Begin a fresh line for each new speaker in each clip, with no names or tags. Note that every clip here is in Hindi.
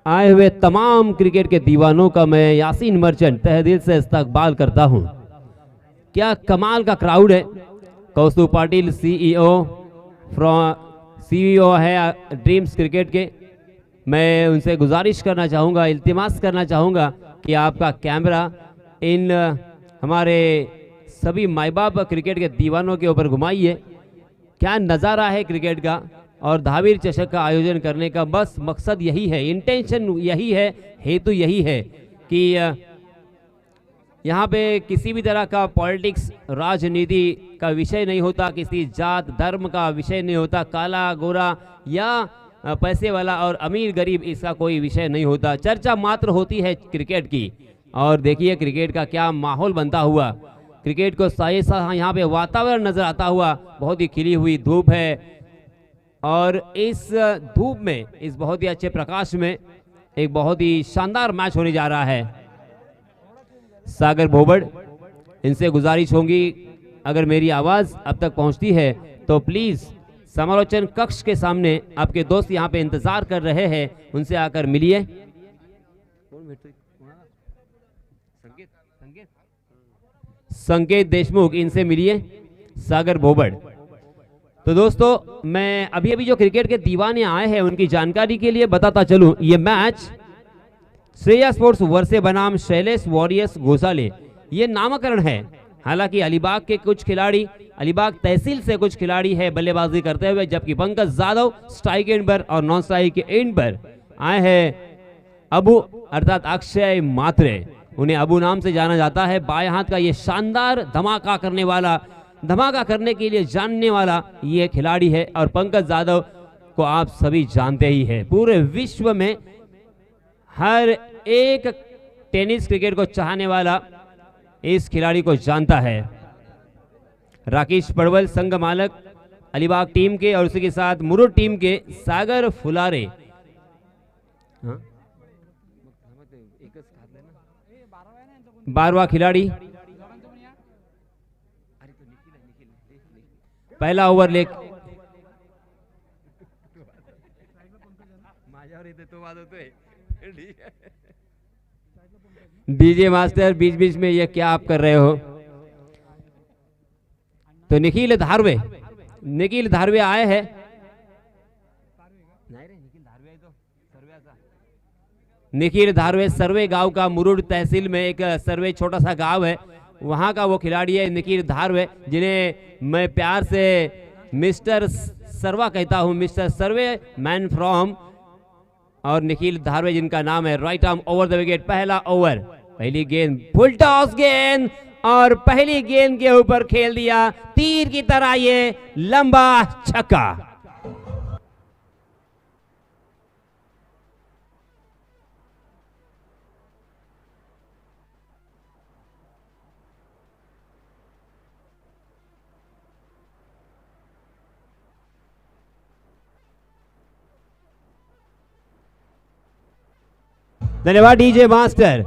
आए हुए तमाम क्रिकेट के दीवानों का मैं यासीन मर्चेंट तहे दिल से इस्तकबाल करता हूं। क्या कमाल का क्राउड है। कौस्तुभ पाटिल सीईओ है ड्रीम्स क्रिकेट के। मैं उनसे गुजारिश करना चाहूँगा, इल्तिमास करना चाहूँगा कि आपका कैमरा इन हमारे सभी माई बाप क्रिकेट के दीवानों के ऊपर घुमाइए। क्या नज़ारा है क्रिकेट का, और धावीर चषक का आयोजन करने का बस मकसद यही है, इंटेंशन यही है, हेतु यही है कि यहाँ पे किसी भी तरह का पॉलिटिक्स राजनीति का विषय नहीं होता, किसी जात धर्म का विषय नहीं होता, काला गोरा या पैसे वाला और अमीर गरीब इसका कोई विषय नहीं होता। चर्चा मात्र होती है क्रिकेट की। और देखिए क्रिकेट का क्या माहौल बनता हुआ, क्रिकेट को साथ यहाँ पे वातावरण नजर आता हुआ। बहुत ही खिली हुई धूप है और इस धूप में, इस बहुत ही अच्छे प्रकाश में एक बहुत ही शानदार मैच होने जा रहा है। सागर भोबड़, इनसे गुजारिश होगी अगर मेरी आवाज़ अब तक पहुंचती है तो प्लीज़ समालोचन कक्ष के सामने आपके दोस्त यहाँ पे इंतज़ार कर रहे हैं, उनसे आकर मिलिए। संकेत देशमुख, इनसे मिलिए। सागर भोबड़। तो दोस्तों मैं अभी अभी जो क्रिकेट के दीवाने आए हैं उनकी जानकारी के लिए बताता चलूं, ये मैच श्रेया स्पोर्ट्स वर्से बनाम शैलेश वॉरियर्स घोसाले ये नामकरण है। हालांकि अलीबाग के कुछ खिलाड़ी, अलीबाग तहसील से कुछ खिलाड़ी है बल्लेबाजी करते हुए, जबकि पंकज यादव स्ट्राइक एंड पर और नॉन स्ट्राइक के एंड पर आए हैं। अबू अर्थात अक्षय मात्रे, उन्हें अबू नाम से जाना जाता है। बाएं हाथ का ये शानदार धमाका करने वाला, धमाका करने के लिए जानने वाला ये खिलाड़ी है। और पंकज यादव को आप सभी जानते ही हैं, पूरे विश्व में हर एक टेनिस क्रिकेट को चाहने वाला इस खिलाड़ी को जानता है। राकेश पड़वल संघ मालक अलीबाग टीम के और उसी के साथ मुरुड टीम के सागर फुलारे, हाँ? 12वां खिलाड़ी। पहला ओवर लेक डीजे मास्टर बीच बीच में ये क्या आप कर रहे हो। तो निखिल धारवे आए हैं। निखिल धारवे सर्वे गांव का, मुरुड तहसील में एक सर्वे छोटा सा गांव है, वहां का वो खिलाड़ी है निखिल धारवे, जिन्हें मैं प्यार से मिस्टर सर्वा कहता हूं, मिस्टर सर्वे मैन फ्रॉम। और निखिल धारवे जिनका नाम है। Right arm over the wicket, पहला ओवर, पहली गेंद फुल टॉस गेंद और पहली गेंद के ऊपर खेल दिया तीर की तरह ये लंबा छक्का। धन्यवाद डीजे मास्टर।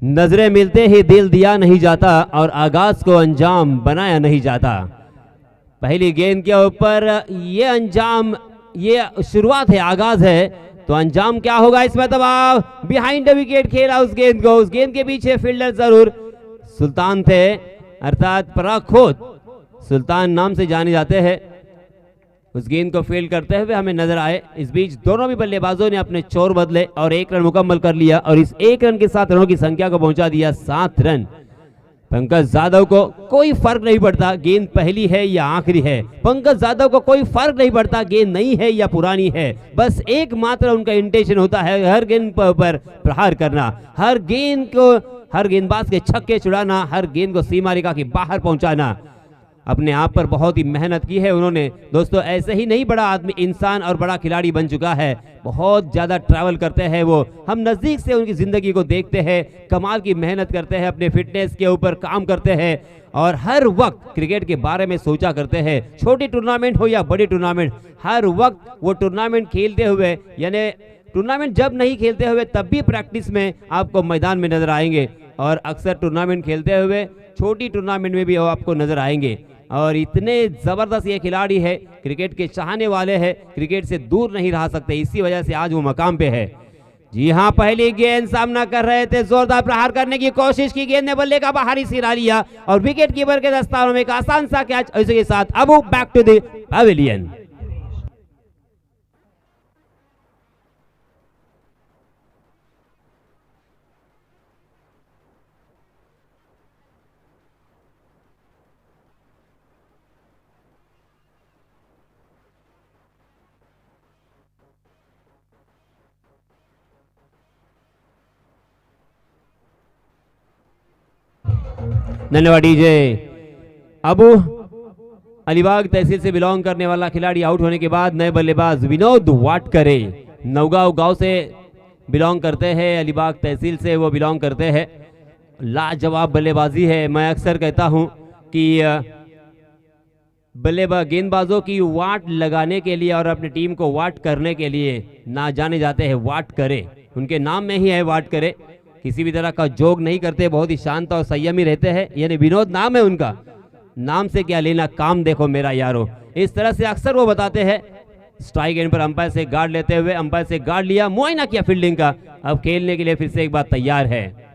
नजरें मिलते ही दिल दिया नहीं जाता और आगाज को अंजाम बनाया नहीं जाता। पहली गेंद के ऊपर ये अंजाम, ये शुरुआत है, आगाज है, तो अंजाम क्या होगा इसमें दबाव, बिहाइंड द विकेट खेला उस गेंद को। उस गेंद के पीछे फील्डर जरूर सुल्तान थे, अर्थात पराखोद सुल्तान नाम से जाने जाते हैं। उस गेंद को फील्ड करते हुए हमें नजर आए। इस बीच दोनों भी बल्लेबाजों ने अपने चोर बदले और 1 रन मुकम्मल कर लिया और इस 1 रन के साथ रनों की संख्या को पहुंचा दिया 7 रन। पंकज यादव को कोई फर्क नहीं पड़ता गेंद पहली है या आखिरी है, पंकज यादव को कोई फर्क नहीं पड़ता गेंद नई है या पुरानी है, बस एकमात्र उनका इंटेंशन होता है हर गेंद पर प्रहार करना, हर गेंद को, हर गेंदबाज के छक्के छुड़ाना, हर गेंद को सीमा रेखा के बाहर पहुंचाना। अपने आप पर बहुत ही मेहनत की है उन्होंने। दोस्तों ऐसे ही नहीं बड़ा आदमी, इंसान और बड़ा खिलाड़ी बन चुका है, बहुत ज़्यादा ट्रैवल करते हैं वो, हम नज़दीक से उनकी ज़िंदगी को देखते हैं, कमाल की मेहनत करते हैं, अपने फिटनेस के ऊपर काम करते हैं और हर वक्त क्रिकेट के बारे में सोचा करते हैं। छोटी टूर्नामेंट हो या बड़ी टूर्नामेंट, हर वक्त वो टूर्नामेंट खेलते हुए, यानी टूर्नामेंट जब नहीं खेलते हुए तब भी प्रैक्टिस में आपको मैदान में नजर आएंगे और अक्सर टूर्नामेंट खेलते हुए छोटी टूर्नामेंट में भी आपको नजर आएंगे। और इतने ज़बरदस्त ये खिलाड़ी है, क्रिकेट के चाहने वाले हैं, क्रिकेट से दूर नहीं रह सकते, इसी वजह से आज वो मकाम पे है। जी हां, पहली गेंद सामना कर रहे थे, जोरदार प्रहार करने की कोशिश की, गेंद ने बल्ले का बाहरी सिरा लिया और विकेट कीपर के दस्तानों में एक आसान सा कैच। इसी के साथ Abu back to the pavilion. धन्यवाद डीजे। अबू अलीबाग तहसील से बिलोंग करने वाला खिलाड़ी आउट होने के बाद नए बल्लेबाज विनोद वाटकरे नौगांव गांव से बिलोंग करते हैं, अलीबाग तहसील से वो बिलोंग करते हैं। लाजवाब बल्लेबाजी है। मैं अक्सर कहता हूं कि बल्लेबाज गेंदबाजों की वाट लगाने के लिए और अपनी टीम को वाट करने के लिए ना जाने जाते हैं वाट करे, उनके नाम में ही है वाट करे। किसी भी तरह का जोग नहीं करते, बहुत ही शांत और संयमी रहते हैं। यानी विनोद नाम है उनका, नाम से क्या लेना, काम देखो मेरा यारो। इस तरह से अक्सर वो बताते हैं। स्ट्राइक एंड पर अंपायर से गार्ड लेते हुए, अंपायर से गार्ड लिया, मुआयना किया फील्डिंग का, अब खेलने के लिए फिर से एक बार तैयार है।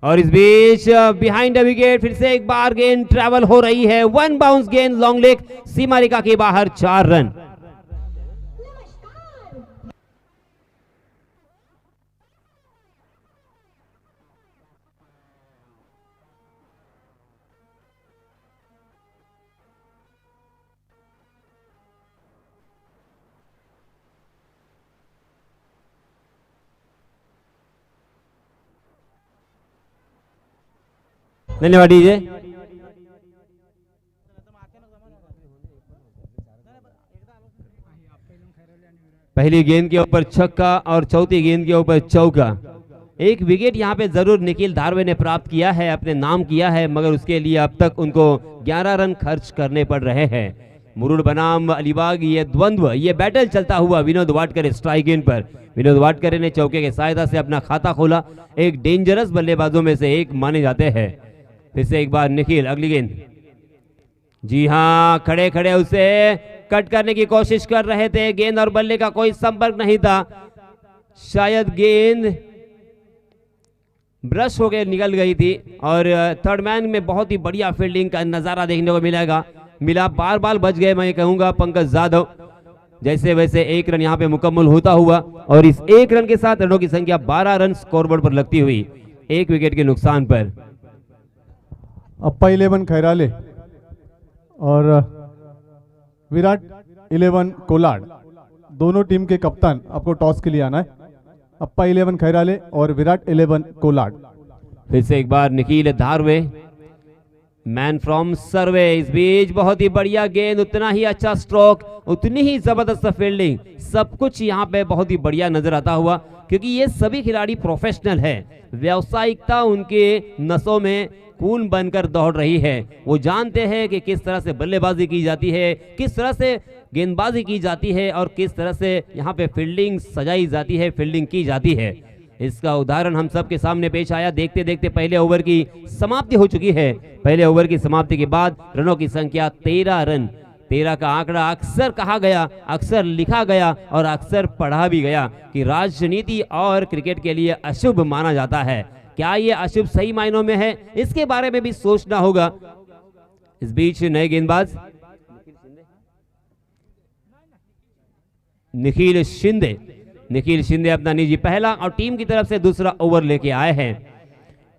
और इस बीच बिहाइंड द विकेट फिर से एक बार गेंद ट्रैवल हो रही है, वन बाउंस गेंद लॉन्ग लेग सीमा रेखा के बाहर, 4 रन। धन्यवाद डीजे। पहली गेंद के ऊपर छक्का और चौथी गेंद के ऊपर चौका। एक विकेट यहां पे जरूर निखिल धारवे ने प्राप्त किया है, अपने नाम किया है, मगर उसके लिए अब तक उनको 11 रन खर्च करने पड़ रहे हैं। मुरुड बनाम अलीबाग ये द्वंद्व, ये बैटल चलता हुआ विनोद वाटकरे स्ट्राइक इन पर। विनोद वाटकरे ने चौके की सहायता से अपना खाता खोला, एक डेंजरस बल्लेबाजों में से एक माने जाते हैं। फिर से एक बार निखिल, अगली गेंद, जी हां, खड़े खड़े उसे कट करने की कोशिश कर रहे थे, गेंद और बल्ले का कोई संपर्क नहीं था, शायद गेंद ब्रश होकर निकल गई थी। और थर्ड मैन में बहुत ही बढ़िया फील्डिंग का नजारा देखने को मिला, बार बार बच गए मैं कहूंगा पंकज जाधव। जैसे वैसे 1 रन यहां पे मुकम्मल होता हुआ और इस 1 रन के साथ रनों की संख्या 12 रन स्कोरबोर्ड पर लगती हुई 1 विकेट के नुकसान पर।
अप्पा 11 खैराले और विराट 11 कोलाड, दोनों टीम के कप्तान आपको टॉस के लिए आना है। अप्पा 11 खैराले और विराट 11 कोलाड।
फिर से एक बार निखिल धारवे, मैन फ्रॉम सर्वे। इस बीच बहुत ही बढ़िया गेंद, उतना ही अच्छा स्ट्रोक, उतनी ही जबरदस्त फील्डिंग, सब कुछ यहाँ पे बहुत ही बढ़िया नजर आता हुआ, क्योंकि ये सभी खिलाड़ी प्रोफेशनल है। व्यावसायिकता उनके नसों में खून बनकर दौड़ रही है। वो जानते हैं कि किस तरह से बल्लेबाजी की जाती है, किस तरह से गेंदबाजी की जाती है और किस तरह से यहाँ पे फील्डिंग सजाई जाती है, फील्डिंग की जाती है। इसका उदाहरण हम सबके सामने पेश आया। देखते देखते पहले ओवर की समाप्ति हो चुकी है। पहले ओवर की समाप्ति के बाद रनों की संख्या 13 रन। 13 का आंकड़ा अक्सर कहा गया, अक्सर लिखा गया और अक्सर पढ़ा भी गया कि राजनीति और क्रिकेट के लिए अशुभ माना जाता है। क्या ये अशुभ सही मायनों में है, इसके बारे में भी सोचना होगा। इस बीच नए गेंदबाज निखिल शिंदे अपना निजी पहला और टीम की तरफ से दूसरा ओवर लेके आए हैं।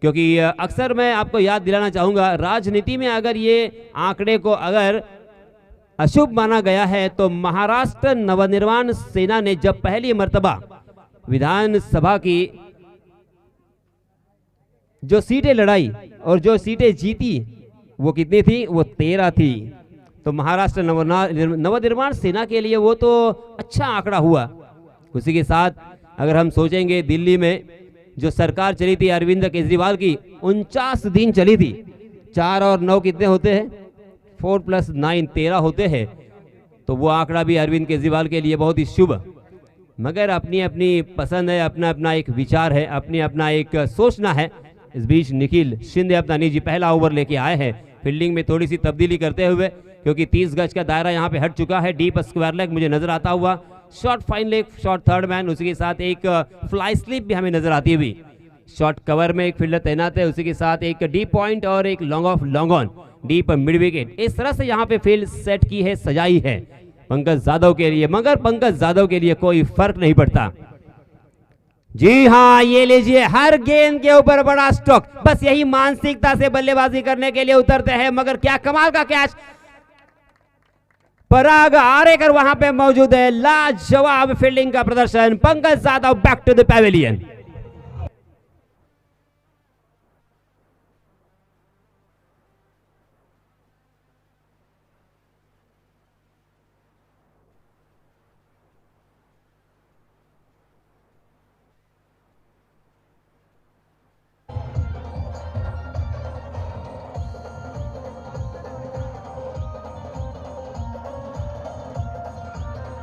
क्योंकि अक्सर मैं आपको याद दिलाना चाहूंगा, राजनीति में अगर ये आंकड़े को अगर अशुभ माना गया है तो महाराष्ट्र नवनिर्माण सेना ने जब पहली मर्तबा विधानसभा की जो सीटें लड़ाई और जो सीटें जीती वो कितनी थी, वो 13 थी। तो महाराष्ट्र नवनिर्माण सेना के लिए वो तो अच्छा आंकड़ा हुआ। उसी के साथ अगर हम सोचेंगे, दिल्ली में जो सरकार चली थी अरविंद केजरीवाल की, 49 दिन चली थी। 4 और 9 कितने होते हैं, 4 + 9 13 होते हैं। तो वो आंकड़ा भी अरविंद केजरीवाल के लिए बहुत ही शुभ। मगर अपनी अपनी पसंद है, अपना अपना एक विचार है, अपनी अपना एक सोचना है। इस बीच निखिल शिंदे अपना निजी पहला ओवर लेके आए हैं, फील्डिंग में थोड़ी सी तब्दीली करते हुए, क्योंकि 30 गज का दायरा यहाँ पे हट चुका है। डीप स्क्वायर लेग मुझे नजर आता हुआ, short fine leg, short third man, उसी के साथ एक फ्लाई स्लिप भी हमें नजर आती हुई। शॉर्ट कवर में एक फील्डर तैनात है, उसी के साथ एक डीप पॉइंट और एक long off long on, deep mid wicket. इस तरह से यहाँ पे फील्ड सेट की है, सजाई है पंकज जाधव के लिए, मगर पंकज जाधव के लिए कोई फर्क नहीं पड़ता। जी हाँ, ये लीजिए, हर गेंद के ऊपर बड़ा स्ट्रोक, बस यही मानसिकता से बल्लेबाजी करने के लिए उतरते हैं। मगर क्या कमाल का कैच, पराग आरेकर वहां पे मौजूद है। लाजवाब फील्डिंग का प्रदर्शन, Pankaj Jadhav back to the pavilion.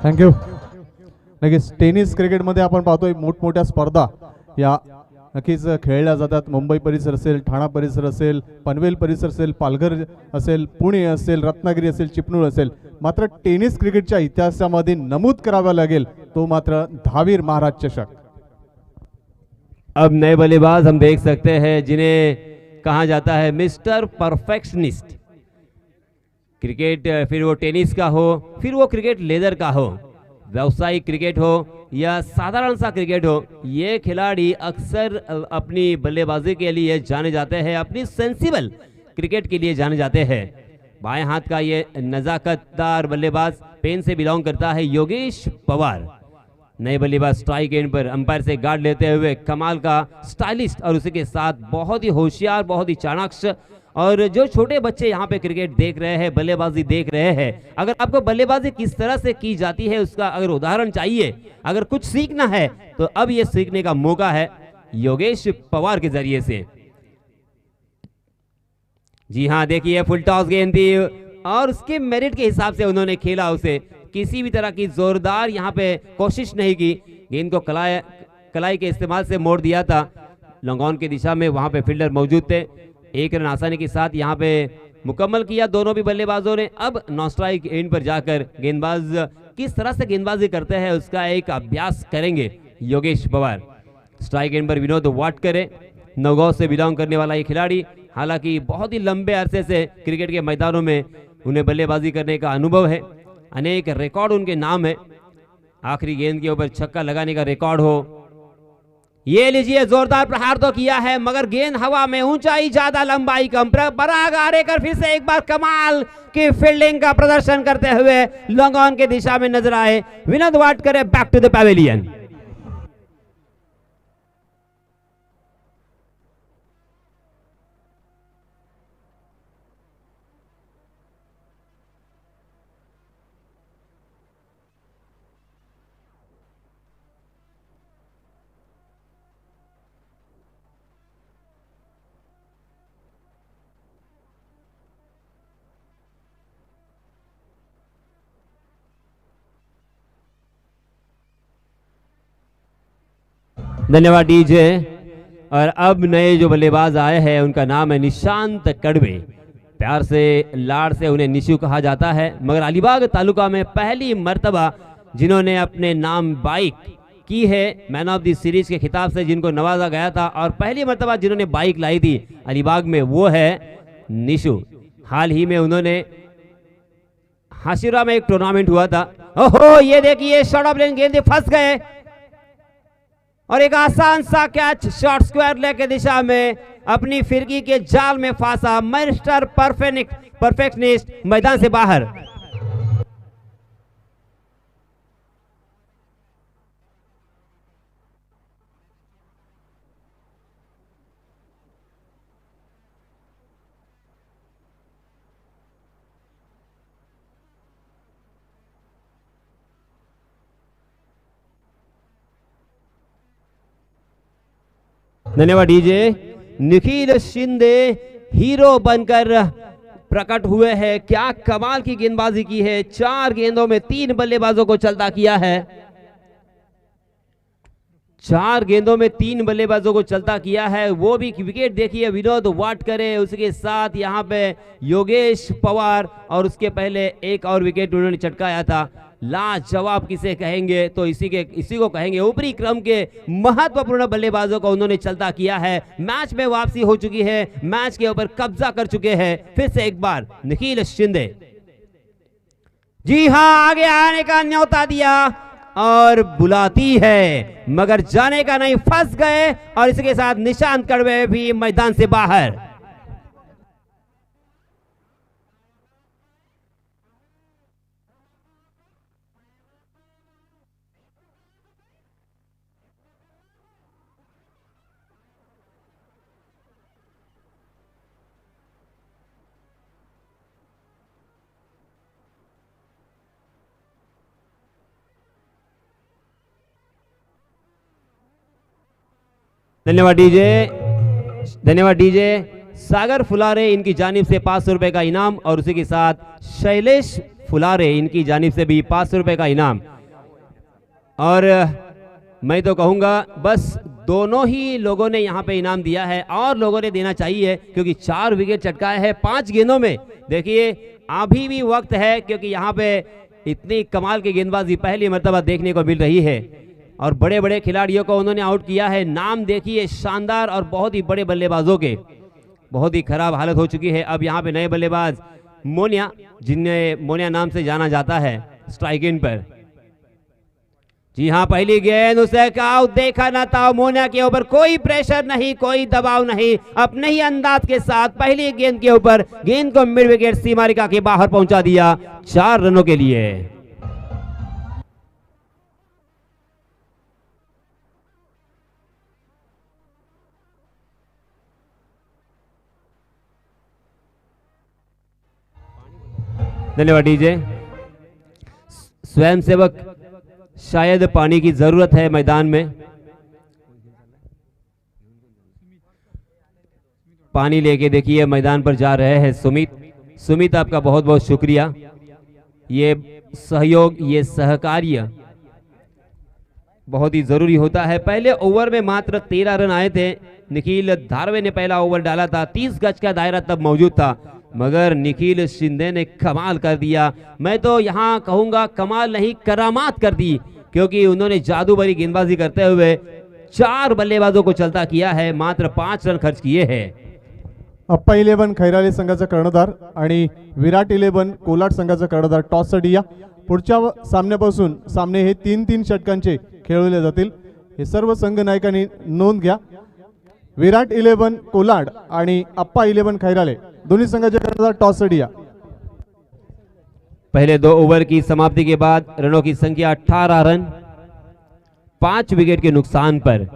Thank you. नक्कीच टेनिस क्रिकेटमध्ये आपण पाहतोय मोठमोठ्या स्पर्धा या नक्कीच खेळल्या जातात। मुंबई परिसर असेल, ठाणा परिसर असेल, पनवेल परिसर असेल, पालघर असेल, पुणे असेल, रत्नागिरी असेल, चिपळूण असेल, मात्र टेनिस क्रिकेटच्या इतिहासामध्ये नमूद करावा लागेल तो मात्र धावीर महाराज चषक।
अब नए बल्लेबाज हम देख सकते हैं जिन्हें कहा जाता है मिस्टर परफेक्शनिस्ट। क्रिकेट फिर वो टेनिस का हो, फिर वो क्रिकेट लेदर का हो, व्यावसायिक क्रिकेट हो या साधारण सा क्रिकेट हो, ये खिलाड़ी अक्सर अपनी बल्लेबाजी के लिए जाने जाते हैं, अपनी सेंसिबल क्रिकेट के लिए जाने जाते हैं। बाएं हाथ का ये नजाकतदार बल्लेबाज पेन से बिलोंग करता है योगेश पवार। नए बल्लेबाज स्ट्राइक एंड पर अंपायर से गार्ड लेते हुए कमाल का स्टाइलिस्ट और उसी के साथ बहुत ही होशियार, बहुत ही चाणक्य। और जो छोटे बच्चे यहाँ पे क्रिकेट देख रहे हैं, बल्लेबाजी देख रहे हैं, अगर आपको बल्लेबाजी किस तरह से की जाती है उसका अगर उदाहरण चाहिए, अगर कुछ सीखना है तो अब ये सीखने का मौका है योगेश पवार के जरिए से। जी हाँ, देखिए फुल टॉस गेंद थी और उसके मेरिट के हिसाब से उन्होंने खेला उसे, किसी भी तरह की जोरदार यहाँ पे कोशिश नहीं की। गेंद को कलाई के इस्तेमाल से मोड़ दिया था, लॉन्ग ऑन की दिशा में वहां पे फील्डर मौजूद थे। एक रन आसानी के साथ यहाँ पे मुकम्मल किया दोनों भी बल्लेबाजों ने। अब नॉन स्ट्राइक एंड पर जाकर गेंदबाज किस तरह से गेंदबाजी करते हैं उसका एक अभ्यास करेंगे योगेश पवार। स्ट्राइक एंड पर विनोद वाटकर, नौगांव से बिलोंग करने वाला ये खिलाड़ी, हालांकि बहुत ही लंबे अरसे से क्रिकेट के मैदानों में उन्हें बल्लेबाजी करने का अनुभव है, अनेक रिकॉर्ड उनके नाम है। आखिरी गेंद के ऊपर छक्का लगाने का रिकॉर्ड हो, ये लीजिए जोरदार प्रहार तो किया है मगर गेंद हवा में, ऊंचाई ज्यादा लंबाई कम। पराग आरेकर फिर से एक बार कमाल की फील्डिंग का प्रदर्शन करते हुए लॉन्ग ऑन की दिशा में नजर आए। Vinod Watkar back to the pavilion. धन्यवाद डीजे। और अब नए जो बल्लेबाज आए हैं उनका नाम है निशांत कड़वे। प्यार से, लाड़ से उन्हें निशु कहा जाता है, मगर अलीबाग तालुका में पहली मर्तबा जिन्होंने अपने नाम बाइक की है, मैन ऑफ द सीरीज के खिताब से जिनको नवाजा गया था और पहली मर्तबा जिन्होंने बाइक लाई थी अलीबाग में, वो है निशु। हाल ही में उन्होंने हाशिरा में एक टूर्नामेंट हुआ था। ओहो, ये देखिए शॉर्ट ऑफ लेन गेंद फंस गए और एक आसान सा कैच शॉर्ट स्क्वायर लेग की दिशा में अपनी फिरकी के जाल में फांसा मिस्टर परफेक्शनिस्ट मैदान से बाहर। धन्यवाद डीजे। निखिल शिंदे हीरो बनकर प्रकट हुए हैं। क्या कमाल की गेंदबाजी की है, 4 गेंदों में 3 बल्लेबाजों को चलता किया है। 4 गेंदों में 3 बल्लेबाजों को चलता किया है, वो भी विकेट देखिए विनोद वाटकरे, उसके साथ यहाँ पे योगेश पवार, और उसके पहले एक और विकेट उन्होंने चटकाया था। लाजवाब किसे कहेंगे तो इसी को कहेंगे। ऊपरी क्रम के महत्वपूर्ण बल्लेबाजों को उन्होंने चलता किया है। मैच में वापसी हो चुकी है, मैच के ऊपर कब्जा कर चुके हैं। फिर से एक बार निखिल शिंदे, जी हां, आगे आने का न्योता दिया और बुलाती है, मगर जाने का नहीं, फंस गए, और इसके साथ निशांत कड़वे भी मैदान से बाहर। धन्यवाद डीजे, धन्यवाद डीजे। सागर फुलारे इनकी जानिब से 500 रुपए का इनाम, और उसी के साथ शैलेश फुलारे इनकी जानिब से भी 500 रुपए का इनाम। और मैं तो कहूंगा बस दोनों ही लोगों ने यहां पे इनाम दिया है, और लोगों ने देना चाहिए, क्योंकि 4 विकेट चटकाए हैं 5 गेंदों में। देखिए अभी भी वक्त है, क्योंकि यहां पे इतनी कमाल की गेंदबाजी पहली मर्तबा देखने को मिल रही है, और बड़े बड़े खिलाड़ियों को उन्होंने आउट किया है। नाम देखिए शानदार और बहुत ही बड़े बल्लेबाजों के। बहुत ही खराब हालत हो चुकी है। अब यहाँ पे नए बल्लेबाज मोनिया, जिन्हें मोनिया नाम से जाना जाता है, स्ट्राइक इन पर। जी हाँ, पहली गेंद उसे आउट देखा ना था। मोनिया के ऊपर कोई प्रेशर नहीं, कोई दबाव नहीं, अपने ही अंदाज के साथ पहली गेंद के ऊपर गेंद को मिड विकेट सीमा रेखा के बाहर पहुंचा दिया 4 रनों के लिए। धन्यवाद डीजे। स्वयंसेवक, शायद पानी की जरूरत है मैदान में, पानी लेके देखिए मैदान पर जा रहे हैं सुमित। सुमित, आपका बहुत बहुत शुक्रिया। ये सहयोग, ये सहकार्य बहुत ही जरूरी होता है। पहले ओवर में मात्र 13 रन आए थे। निखिल धारवे ने पहला ओवर डाला था, 30 गज का दायरा तब मौजूद था, मगर निखिल शिंदे ने कमाल कर दिया। मैं तो यहां कहूंगा कमाल नहीं, करामात कर दी, क्योंकि उन्होंने जादू भरी गेंदबाजी करते हुए 4 बल्लेबाजों को चलता किया है, मात्र 5 रन खर्च किए हैं।
अप्पा 11 खैराले संघाचा कर्णधार आणि विराट 11 कोलाड संघाचा कर्णधार टॉससाठी या। पुढच्या सामन्यापासून सामने हे 3-3 षटकांचे खेळवले जातील, हे सर्व संघ नायकांनी नोंद घ्या। विराट 11 कोलाड आणि अप्पा 11 खैराले दोन्ही संघाचे कर्णधार टॉससाठी या।
पहले 2 ओवर की समाप्ति के बाद रनों की संख्या 18 रन, 5 विकेट के नुकसान पर।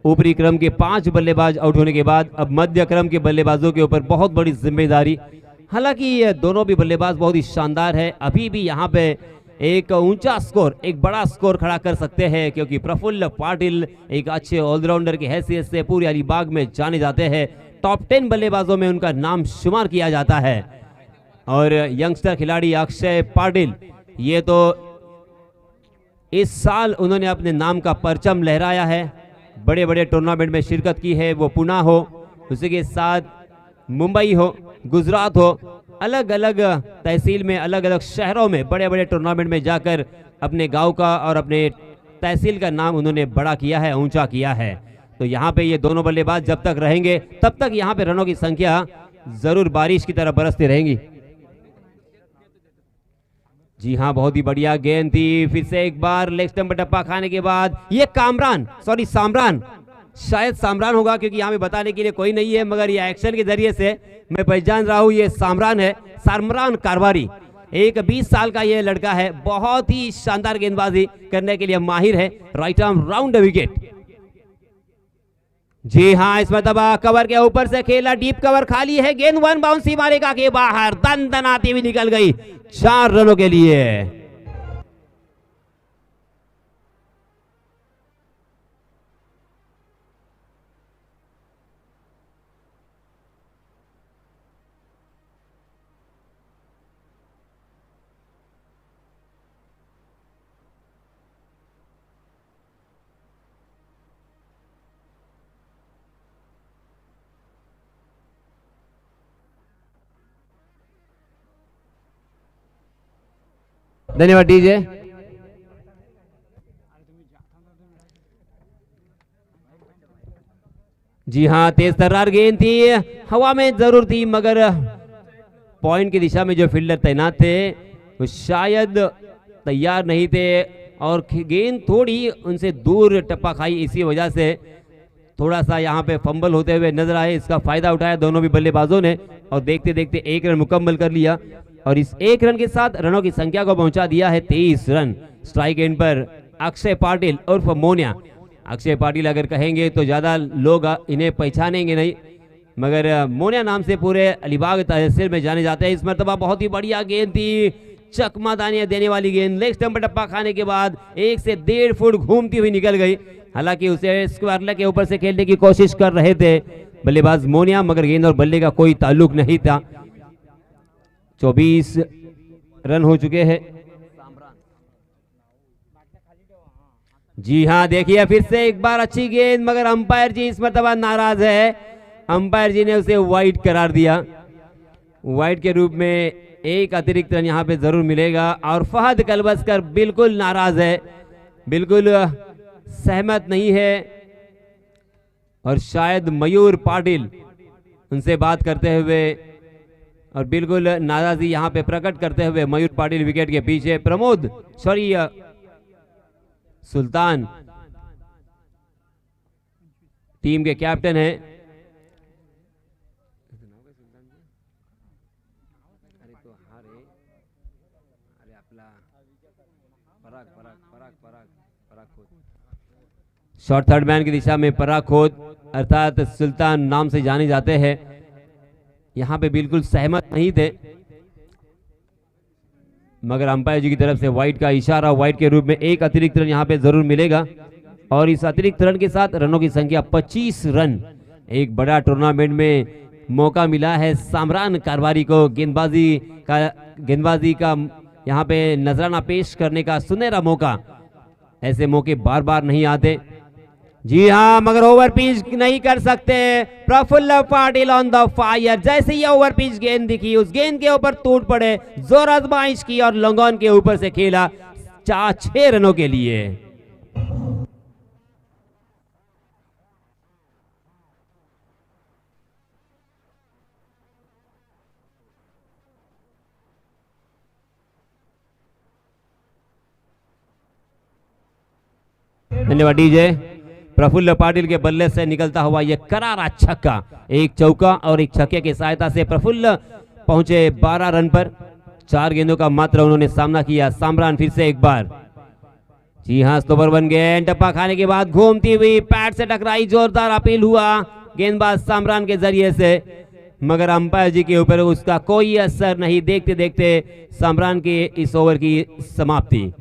ऊपरी क्रम के 5 बल्लेबाज आउट होने के बाद अब मध्य क्रम के बल्लेबाजों के ऊपर बहुत बड़ी जिम्मेदारी। हालांकि ये दोनों भी बल्लेबाज बहुत ही शानदार है, अभी भी यहाँ पे एक ऊंचा स्कोर, एक बड़ा स्कोर खड़ा कर सकते हैं, क्योंकि प्रफुल्ल पाटिल एक अच्छे ऑलराउंडर की हैसियत से पूरे अलीबाग में जाने जाते हैं। टॉप 10 बल्लेबाजों में उनका नाम शुमार किया जाता है। और यंगस्टर खिलाड़ी अक्षय पाटिल, ये तो इस साल उन्होंने अपने नाम का परचम लहराया है, बड़े बड़े टूर्नामेंट में शिरकत की है, वो पुणे हो, उसी के साथ मुंबई हो, गुजरात हो, अलग अलग तहसील में, अलग अलग शहरों में बड़े बड़े टूर्नामेंट में जाकर अपने गांव का और अपने तहसील का नाम उन्होंने बड़ा किया है, ऊंचा किया है। तो यहाँ पे ये दोनों बल्लेबाज जब तक रहेंगे तब तक यहाँ पे रनों की संख्या जरूर बारिश की तरह बरसती रहेंगी। जी हाँ, बहुत ही बढ़िया गेंद थी। फिर से एक बार लेग स्टंप पर टप्पा खाने के बाद ये सामरान, शायद सामरान होगा, क्योंकि यहाँ पे बताने के लिए कोई नहीं है, मगर ये एक्शन के जरिए से मैं पहचान रहा हूँ, ये सामरान है, सामरान कारवारी। एक 20 साल का ये लड़का है, बहुत ही शानदार गेंदबाजी करने के लिए माहिर है। Right arm round wicket. जी हाँ, इस मरतबा कवर के ऊपर से खेला, डीप कवर खाली है, गेंद 1 बाउंस सीमा रेखा के बाहर दनदनाती हुई निकल गई 4 रनों के लिए। धन्यवाद डीजे। जी हाँ, तेज तर्रार गेंद थी, हवा में जरूर थी, मगर पॉइंट की दिशा में जो फील्डर तैनात थे वो शायद तैयार नहीं थे और गेंद थोड़ी उनसे दूर टप्पा खाई। इसी वजह से थोड़ा सा यहाँ पे फंबल होते हुए नजर आए। इसका फायदा उठाया दोनों भी बल्लेबाजों ने और देखते देखते 1 रन मुकम्मल कर लिया और इस 1 रन के साथ रनों की संख्या को पहुंचा दिया है 23 रन। स्ट्राइक एंड पर अक्षय पाटिल उर्फ मोनिया। अक्षय पाटिल अगर कहेंगे तो ज्यादा लोग इन्हें पहचानेंगे नहीं, मगर मोनिया नाम से पूरे अलीबाग तहसील में जाने जाते हैं। इस मरतबा बहुत ही बढ़िया गेंद थी, चकमा दानिया देने वाली गेंद, लेग स्टंप पर टप्पा खाने के बाद 1 से 1.5 फुट घूमती हुई निकल गई। हालांकि उसे स्क्वायर लेग के ऊपर से खेलने की कोशिश कर रहे थे बल्लेबाज मोनिया, मगर गेंद और बल्ले का कोई ताल्लुक नहीं था। 24 रन हो चुके हैं। जी हाँ, देखिए फिर से एक बार अच्छी गेंद, मगर अंपायर जी इस मरतबा नाराज है। अंपायर जी ने उसे वाइड करार दिया। वाइड के रूप में एक अतिरिक्त रन यहाँ पे जरूर मिलेगा और फहद कलबस्कर बिल्कुल नाराज है, बिल्कुल सहमत नहीं है और शायद मयूर पाटिल उनसे बात करते हुए और बिल्कुल नाराजगी यहाँ पे प्रकट करते हुए मयूर पाटिल विकेट के पीछे। प्रमोद सॉरी सुल्तान टीम के कैप्टन हैं। शॉर्ट थर्ड मैन की दिशा में पराग खोद अर्थात सुल्तान नाम से जाने जाते हैं, यहां पे बिल्कुल सहमत नहीं थे, मगर अंपायर जी की तरफ से वाइड का इशारा। वाइड के रूप में एक अतिरिक्त रन यहां पे जरूर मिलेगा और इस अतिरिक्त रन के साथ रनों की संख्या 25 रन। एक बड़ा टूर्नामेंट में मौका मिला है सामरान कारवारी को गेंदबाजी का यहां पे नजराना पेश करने का सुनहरा मौका। ऐसे मौके बार बार नहीं आते। जी हाँ, मगर ओवर पिच नहीं कर सकते। Praful Patil on the fire. जैसे ही ओवर पिच गेंद दिखी उस गेंद के ऊपर टूट पड़े, जोर आजमाइश की और लॉन्गॉन के ऊपर से खेला 6 रनों के लिए। धन्यवाद डीजे। प्रफुल्ल पाटिल के बल्ले से निकलता हुआ यह करारा छक्का, एक चौका और एक छक्के की सहायता से प्रफुल्ल पहुंचे 12 रन पर। 4 गेंदों का मात्र उन्होंने सामना किया। सामरान फिर से एक बार, जी हाँ, स्लोवर वन गेंद टप्पा खाने के बाद घूमती हुई पैड से टकराई, जोरदार अपील हुआ गेंदबाज सामरान के जरिए से, मगर अंपायर जी के ऊपर उसका कोई असर नहीं। देखते देखते सामरान के इस ओवर की समाप्ति।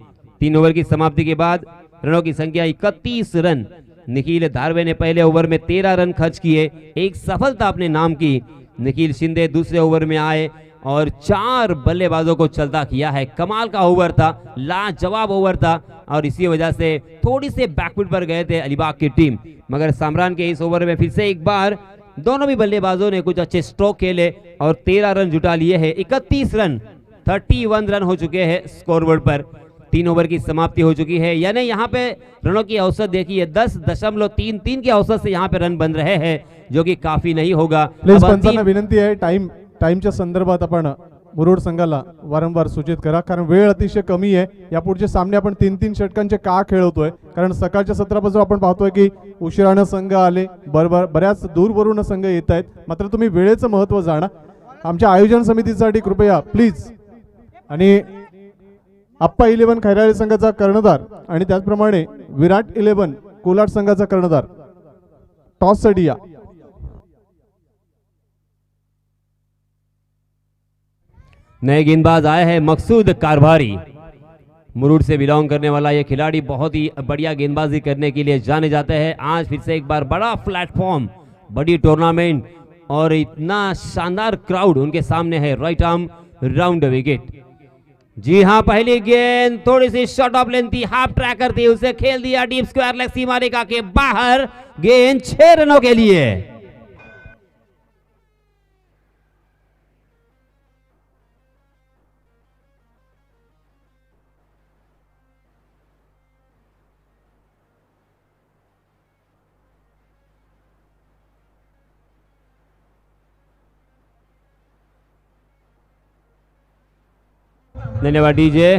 3 ओवर की समाप्ति के बाद रनों की संख्या 31 रन। निखिल धारवे ने पहले ओवर में 13 रन खर्च किए, एक सफलता अपने नाम की। निखिल शिंदे दूसरे ओवर में आए और 4 बल्लेबाजों को चलता किया है। कमाल का ओवर था, लाजवाब ओवर था और इसी वजह से थोड़ी से बैकफुट पर गए थे अलीबाग की टीम, मगर सामरान के इस ओवर में फिर से एक बार दोनों भी बल्लेबाजों ने कुछ अच्छे स्ट्रोक खेले और 13 रन जुटा लिए हैं। 31 रन, 31 रन हो चुके हैं स्कोरबोर्ड पर। 3 ओवर की समाप्ति हो चुकी है, यानी यहाँ पे रनों की औसत देखिए 10.33 के औसत से यहाँ पे रन बन रहे हैं, जो कि काफी नहीं होगा।
प्लीज पंचांना विनंती आहे, टाइमच्या संदर्भात आपण मुरुड संघाला वारंवार सूचित करा, कारण वेळ अतिशय कमी आहे। यापुढचे सामने आपण 3-3 षटकांचे का खेळवतोय, कारण सकाळच्या सत्रापासून आपण पाहतोय की उशिराने संघ आले, बऱ्याच दूरवरून संघ येत आहेत, मात्र तुम्ही वेळेचं महत्त्व जाणा। आमच्या आयोजन समितीसाठी कृपया प्लीज, आणि अप्पा 11 खैराळे संघाचा कर्णधार आणि त्याचप्रमाणे विराट 11 कोलाड संघाचा कर्णधार टॉस साठी या।
नए गेंदबाज आए हैं मकसूद कारभारी, मुरुड से बिलोंग करने वाला यह खिलाड़ी बहुत ही बढ़िया गेंदबाजी करने के लिए जाने जाते हैं। आज फिर से एक बार बड़ा प्लेटफॉर्म, बड़ी टूर्नामेंट और इतना शानदार क्राउड उनके सामने है। Right arm round wicket. जी हाँ, पहली गेंद थोड़ी सी शॉर्ट ऑफ लेंथ थी, हाफ ट्रैकर थी, उसे खेल दिया डीप स्क्वायर लेग सीमा रेखा के बाहर। गेंद 6 रनों के लिए। धन्यवाद डीजे।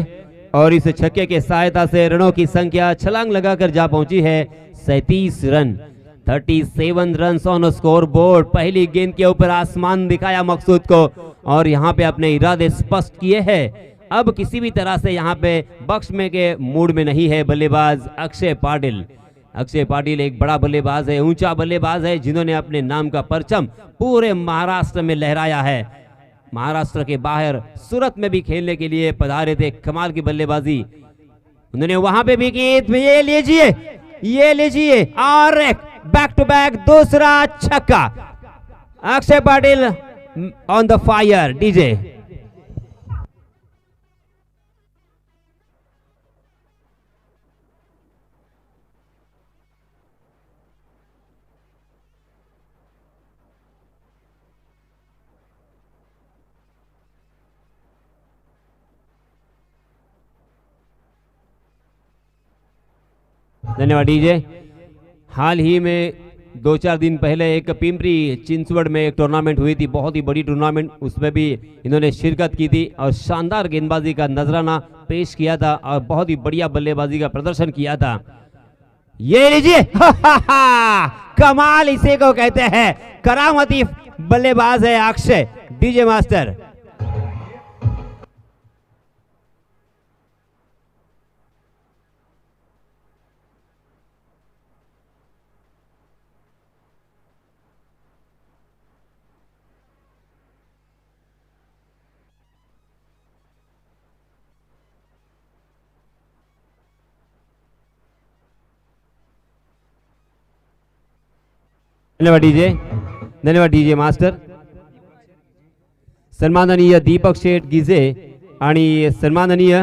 और इस छक्के के सहायता से रनों की संख्या छलांग लगाकर जा पहुंची है 37 run. 37 run on score board. पहली गेंद के ऊपर आसमान दिखाया मकसूद को और यहां पे अपने इरादे स्पष्ट किए हैं। अब किसी भी तरह से यहां पे बख्श में के मूड में नहीं है बल्लेबाज अक्षय पाटिल। अक्षय पाटिल एक बड़ा बल्लेबाज है, ऊंचा बल्लेबाज है, जिन्होंने अपने नाम का परचम पूरे महाराष्ट्र में लहराया है। महाराष्ट्र के बाहर सूरत में भी खेलने के लिए पधारे थे। कमाल की बल्लेबाजी उन्होंने वहां पे भी की। ये लीजिए और एक बैक टू बैक दूसरा छक्का। Akshay Patil on the fire. DJ धन्यवाद डीजे। हाल ही में 2-4 दिन पहले एक पिंपरी चिंचवड़ में एक टूर्नामेंट हुई थी, बहुत ही बड़ी टूर्नामेंट, उसमें भी इन्होंने शिरकत की थी और शानदार गेंदबाजी का नजराना पेश किया था और बहुत ही बढ़िया बल्लेबाजी का प्रदर्शन किया था। ये लीजिए कमाल इसे को कहते हैं। करामती बल्लेबाज है अक्षय। डीजे मास्टर धन्यवाद डीजे मास्टर। सन्माननीय दीपक शेठ गिजे आणि सन्माननीय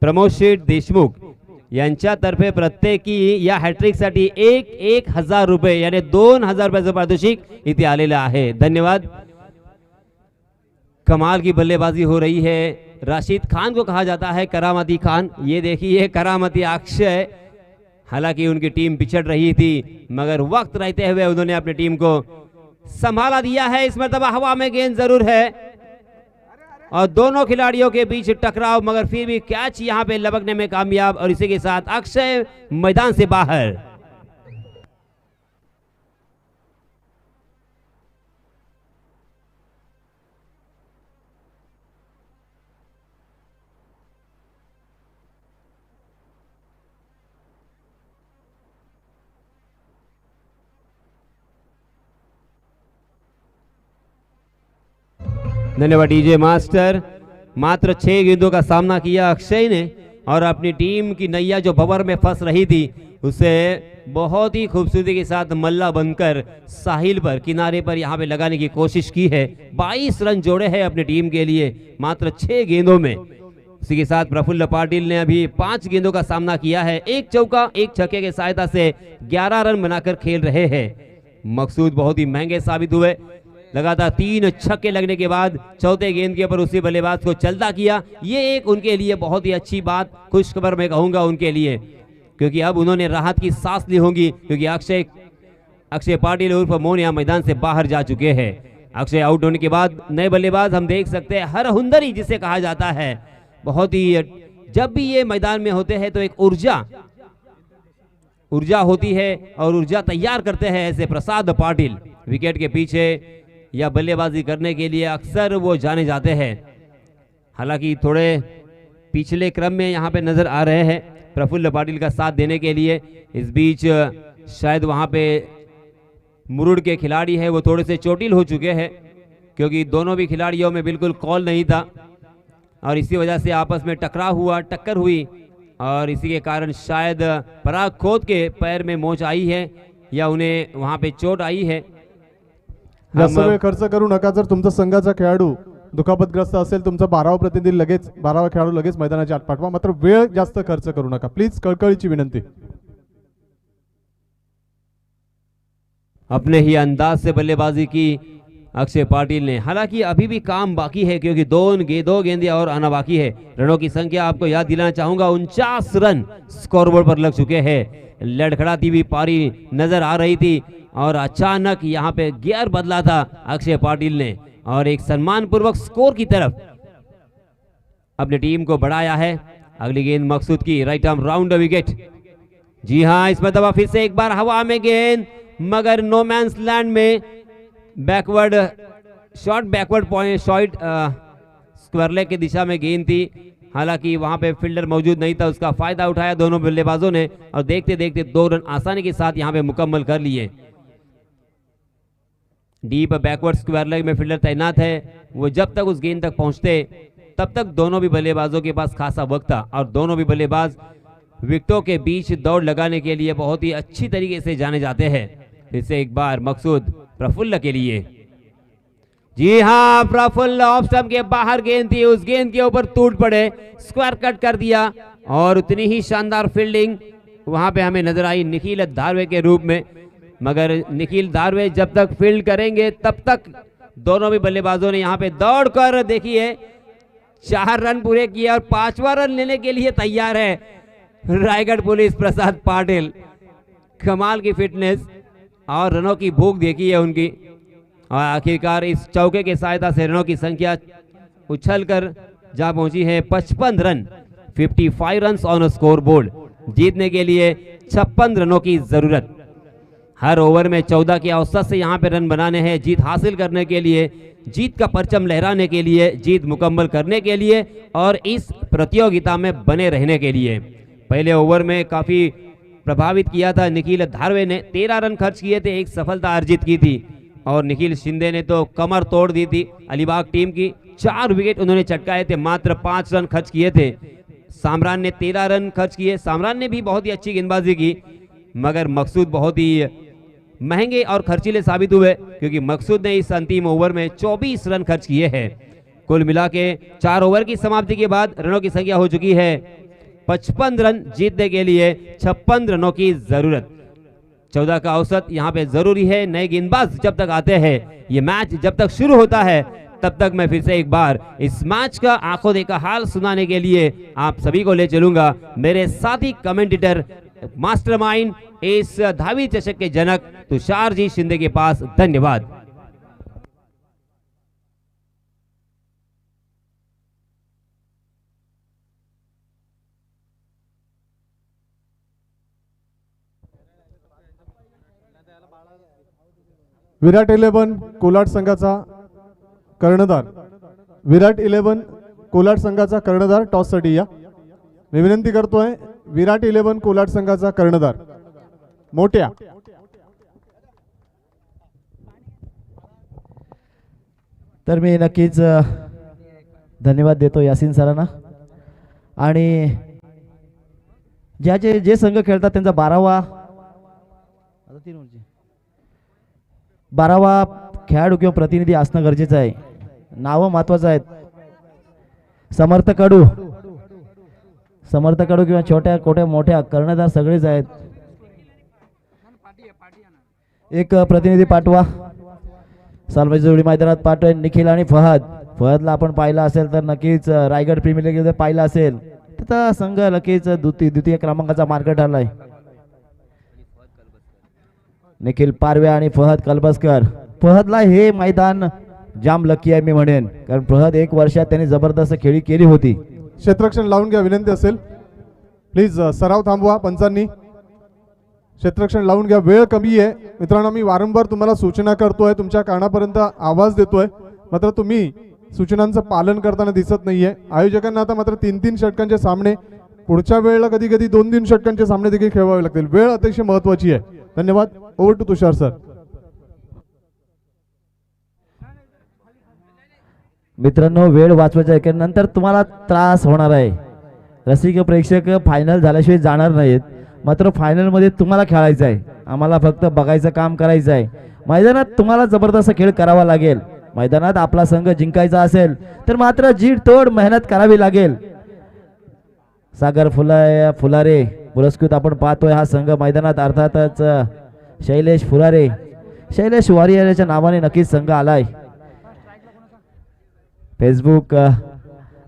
प्रमोद शेठ देशमुख यांच्यातर्फे प्रत्येकी या हॅट्रिकसाठी 1,000 रुपये यानी 2,000 रुपयाचं पारितोषिक इथे आलेलं आहे। धन्यवाद। कमाल की बल्लेबाजी हो रही है। राशिद खान को कहा जाता है करामती खान। ये देखिए करामती अक्षय। हालांकि उनकी टीम पिछड़ रही थी मगर वक्त रहते हुए उन्होंने अपनी टीम को संभाला दिया है। इस मर्तबा हवा में गेंद जरूर है और दोनों खिलाड़ियों के बीच टकराव मगर फिर भी कैच यहां पे लपकने में कामयाब और इसी के साथ अक्षय मैदान से बाहर। धन्यवाद डीजे मास्टर। मात्र 6 गेंदों का सामना किया अक्षय ने और अपनी टीम की नैया जो भंवर में फंस रही थी उसे बहुत ही खूबसूरती के साथ मल्ला बनकर साहिल पर किनारे पर यहां पे लगाने की कोशिश की है। 22 रन जोड़े हैं अपनी टीम के लिए मात्र 6 गेंदों में। इसी के साथ प्रफुल्ल पाटिल ने अभी 5 गेंदों का सामना किया है। 1 चौका 1 छक्के के सहायता से 11 रन बनाकर खेल रहे हैं। मकसूद बहुत ही महंगे साबित हुए। लगातार 3 छक्के लगने के बाद चौथे गेंद के ऊपर उसी बल्लेबाज को चलता किया। ये एक उनके लिए बहुत ही अच्छी बात, खुशखबर मैं कहूंगा उनके लिए, क्योंकि अब उन्होंने राहत की सांस ली होगी क्योंकि अक्षय पाटिल उर्फ मोनिया मैदान से बाहर जा चुके हैं। अक्षय आउट होने के बाद नए बल्लेबाज हम देख सकते हैं हर हुंदरी जिसे कहा जाता है। बहुत ही जब भी ये मैदान में होते हैं तो एक ऊर्जा होती है और ऊर्जा तैयार करते हैं ऐसे प्रसाद पाटिल। विकेट के पीछे या बल्लेबाजी करने के लिए अक्सर वो जाने जाते हैं। हालांकि थोड़े पिछले क्रम में यहाँ पे नजर आ रहे हैं प्रफुल्ल पाटिल का साथ देने के लिए। इस बीच शायद वहाँ पे मुरुड़ के खिलाड़ी है वो थोड़े से चोटिल हो चुके हैं क्योंकि दोनों भी खिलाड़ियों में बिल्कुल कॉल नहीं था और इसी वजह से आपस में टक्कर हुई और इसी के कारण शायद पराग खोद के पैर में मोच आई है या उन्हें वहाँ पे चोट आई है।
जास्त वेळ खर्च करू नका। जर तुमचा संघाचा खेळाडू दुखापतग्रस्त असेल तुमचा 12वा प्रतिनिधी लगेच 12वा खेळाडू लगेच मैदानाच्या आत पाठवा। मात्र वेळ जास्त खर्च करू नका प्लीज, कळकळीची विनंती।
अपने ही अंदाज से बल्लेबाजी की अक्षय पाटिल ने। हालांकि अभी भी काम बाकी है क्योंकि 2 गेंदें और आना बाकी है। रनों की संख्या आपको याद दिलाना चाहूंगा 49 रन स्कोरबोर्ड पर लग चुके हैं। लड़खड़ाती हुई पारी नजर आ रही थी और अचानक यहां पे गियर बदला था अक्षय पाटिल ने और एक सम्मानपूर्वक स्कोर की तरफ अपनी टीम को बढ़ाया है। अगली गेंद मकसूद की, राइट आर्म राउंड विकेट। जी हाँ, इसमें दबा फिर से एक बार हवा में गेंद, मगर नो मैंस लैंड में backward short, backward point short square leg की दिशा में गेंद थी। हालांकि वहां पे फील्डर मौजूद नहीं था, उसका फायदा उठाया दोनों बल्लेबाजों ने और देखते देखते 2 रन आसानी के साथ यहां पे मुकम्मल कर लिए। डीप बैकवर्ड स्क्वायर लेग में फील्डर तैनात है, वो जब तक उस गेंद तक पहुंचते तब तक दोनों भी बल्लेबाजों के पास खासा वक्त था और दोनों भी बल्लेबाज विकेटों के बीच दौड़ लगाने के लिए बहुत ही अच्छी तरीके से जाने जाते हैं। फिर से एक बार मकसूद प्रफुल्ल के लिए। जी हाँ, प्रफुल्ल ऑफ स्टंप के बाहर गेंद थी, उस गेंद के ऊपर टूट पड़े, स्क्वायर कट कर दिया और उतनी ही शानदार फील्डिंग वहां पे हमें नजर आई निखिल धारवे के रूप में। मगर निखिल धारवे जब तक फील्ड करेंगे तब तक दोनों भी बल्लेबाजों ने यहां पे दौड़कर देखिए 4 रन पूरे किए और 5वां रन लेने के लिए तैयार है रायगढ़ पुलिस प्रसाद पाटिल। कमाल की फिटनेस और रनों की भूख देखी है उनकी और आखिरकार इस चौके की सहायता से रनों की संख्या उछलकर जा पहुंची है 55 run, 55 run on score board. जीतने के लिए 56 रनों की जरूरत। हर ओवर में 14 के औसत से यहाँ पे रन बनाने हैं जीत हासिल करने के लिए, जीत का परचम लहराने के लिए, जीत मुकम्मल करने के लिए और इस प्रतियोगिता में बने रहने के लिए। पहले ओवर में काफी प्रभावित किया था निखिल धारवे ने, 13 रन खर्च किए थे, एक सफलता अर्जित की थी और निखिल शिंदे ने तो कमर तोड़ दी थी अलीबाग टीम की। 4 विकेट उन्होंने चटकाए थे, मात्र 5 रन खर्च किए थे। सामरान ने 13 रन खर्च किए, सामरान ने भी बहुत ही अच्छी गेंदबाजी की, मगर मकसूद बहुत ही महंगे और खर्चीले साबित हुए क्योंकि मकसूद ने इस अंतिम ओवर में 24 रन खर्च किए हैं। कुल मिला के 4 ओवर की समाप्ति के बाद रनों की संख्या हो चुकी है 55 रन। जीतने के लिए 56 रनों की जरूरत। 14 का औसत यहाँ पे जरूरी है। नए गेंदबाज जब तक आते हैं, ये मैच जब तक शुरू होता है तब तक मैं फिर से एक बार इस मैच का आंखों देखा हाल सुनाने के लिए आप सभी को ले चलूंगा मेरे साथी कमेंटेटर मास्टरमाइंड इस धावी चषक के जनक तुषार जी शिंदे के पास। धन्यवाद।
विराट 11 कोलाड संघाचा कर्णधार, विराट 11 कोलाड संघाचा कर्णधार टॉससाठी या। मी विनंती करतोय विराट 11 कोलाड संघाचा कर्णधार मोठ्या।
तर मी नक्कीच धन्यवाद देतो यासिन सरांना आणि जे संघ खेळतात त्यांचा 12वा खेळाडू किंवा प्रतिनिधी असणं गरजेचं आहे। नाव महत्वाचं आहेत। समर्थ कडू किंवा छोट्या कोट्या मोठ्या कर्णधार सगळेच आहेत। एक प्रतिनिधी पाठवा। सालमाची जोडी मैदानात पाठवा निखिल आणि फहदला आपण पाहिलं असेल तर नक्कीच रायगड प्रीमियर लीग मध्ये पाहिलं असेल त्याचा संघ नक्कीच द्वितीय क्रमांकाचा मार्ग ठरलाय। निखिल पारवे आणि फहद कलबसकर। फहदला हे मैदान जाम लकी आहे मी म्हणेन, कारण फहद 1 वर्षात त्याने जबरदस्त खेळी केली होती।
क्षेत्ररक्षण लावून घ्या विनंती असेल प्लीज। सराव थांबवा पंचांनी, क्षेत्ररक्षण लावून घ्या, वेळ कमी आहे मित्रांनो। मी वारंवार तुम्हाला सूचना करतोय, तुमच्या कानापर्यंत आवाज देतोय, मात्र तुम्ही सूचनांचं पालन करताना दिसत नाहीये। आयोजकांना आता मात्र 3-3 षटकांचे सामने, पुढच्या वेळेला कधी कधी 2-3 षटकांचे सामने देखील खेळवावे लागतील। वेळ अतिशय महत्वाची आहे। धन्यवाद। Over to Tushar sir.
मित्रांनो वेळ वाचवायचा आहे, कारण नंतर तुम्हाला त्रास होणार आहे। रसिक प्रेक्षक फायनल झाल्याशिवाय जाणार नाहीत, मात्र फायनल मध्ये तुम्हाला खेळायचं आहे, आम्हाला फक्त बघायचं काम करायचं आहे। मैदानात तुम्हाला जबरदस्त खेळ करावा लागेल। मैदानात आपला संघ जिंकायचा असेल तर मात्र जीड तोड मेहनत करावी लागेल। सागर फुलारे पुरस्कृत आपण पाहतोय हा संघ मैदानात, अर्थातच शैलेश फुलारे, शैलेश वारियरच्या नावाने नक्कीच संघ आलाय। फेसबुक,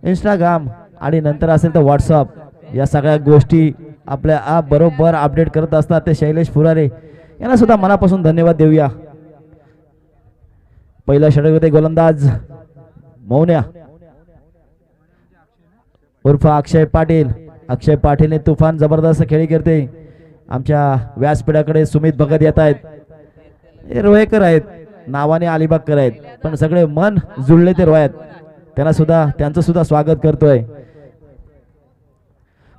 इंस्टाग्राम आणि नंतर असेल तर व्हॉट्सअप या सगळ्या गोष्टी आपल्या बरोबर अपडेट करत असतात ते शैलेश फुलारे यांना सुद्धा मनापासून धन्यवाद देऊया। पहिला षटक होते गोलंदाज मौन्या। उर्फ अक्षय पाटील. अक्षय पाटीलने तुफान जबरदस्त खेळी करते. आमच्या व्यासपीठाकडे सुमित भगत येत आहेत. हे रोहेकर आहेत, नावाने अलिबागकर आहेत, पण सगळे मन जुळले ते रोयात. त्यांचं सुद्धा स्वागत करतोय.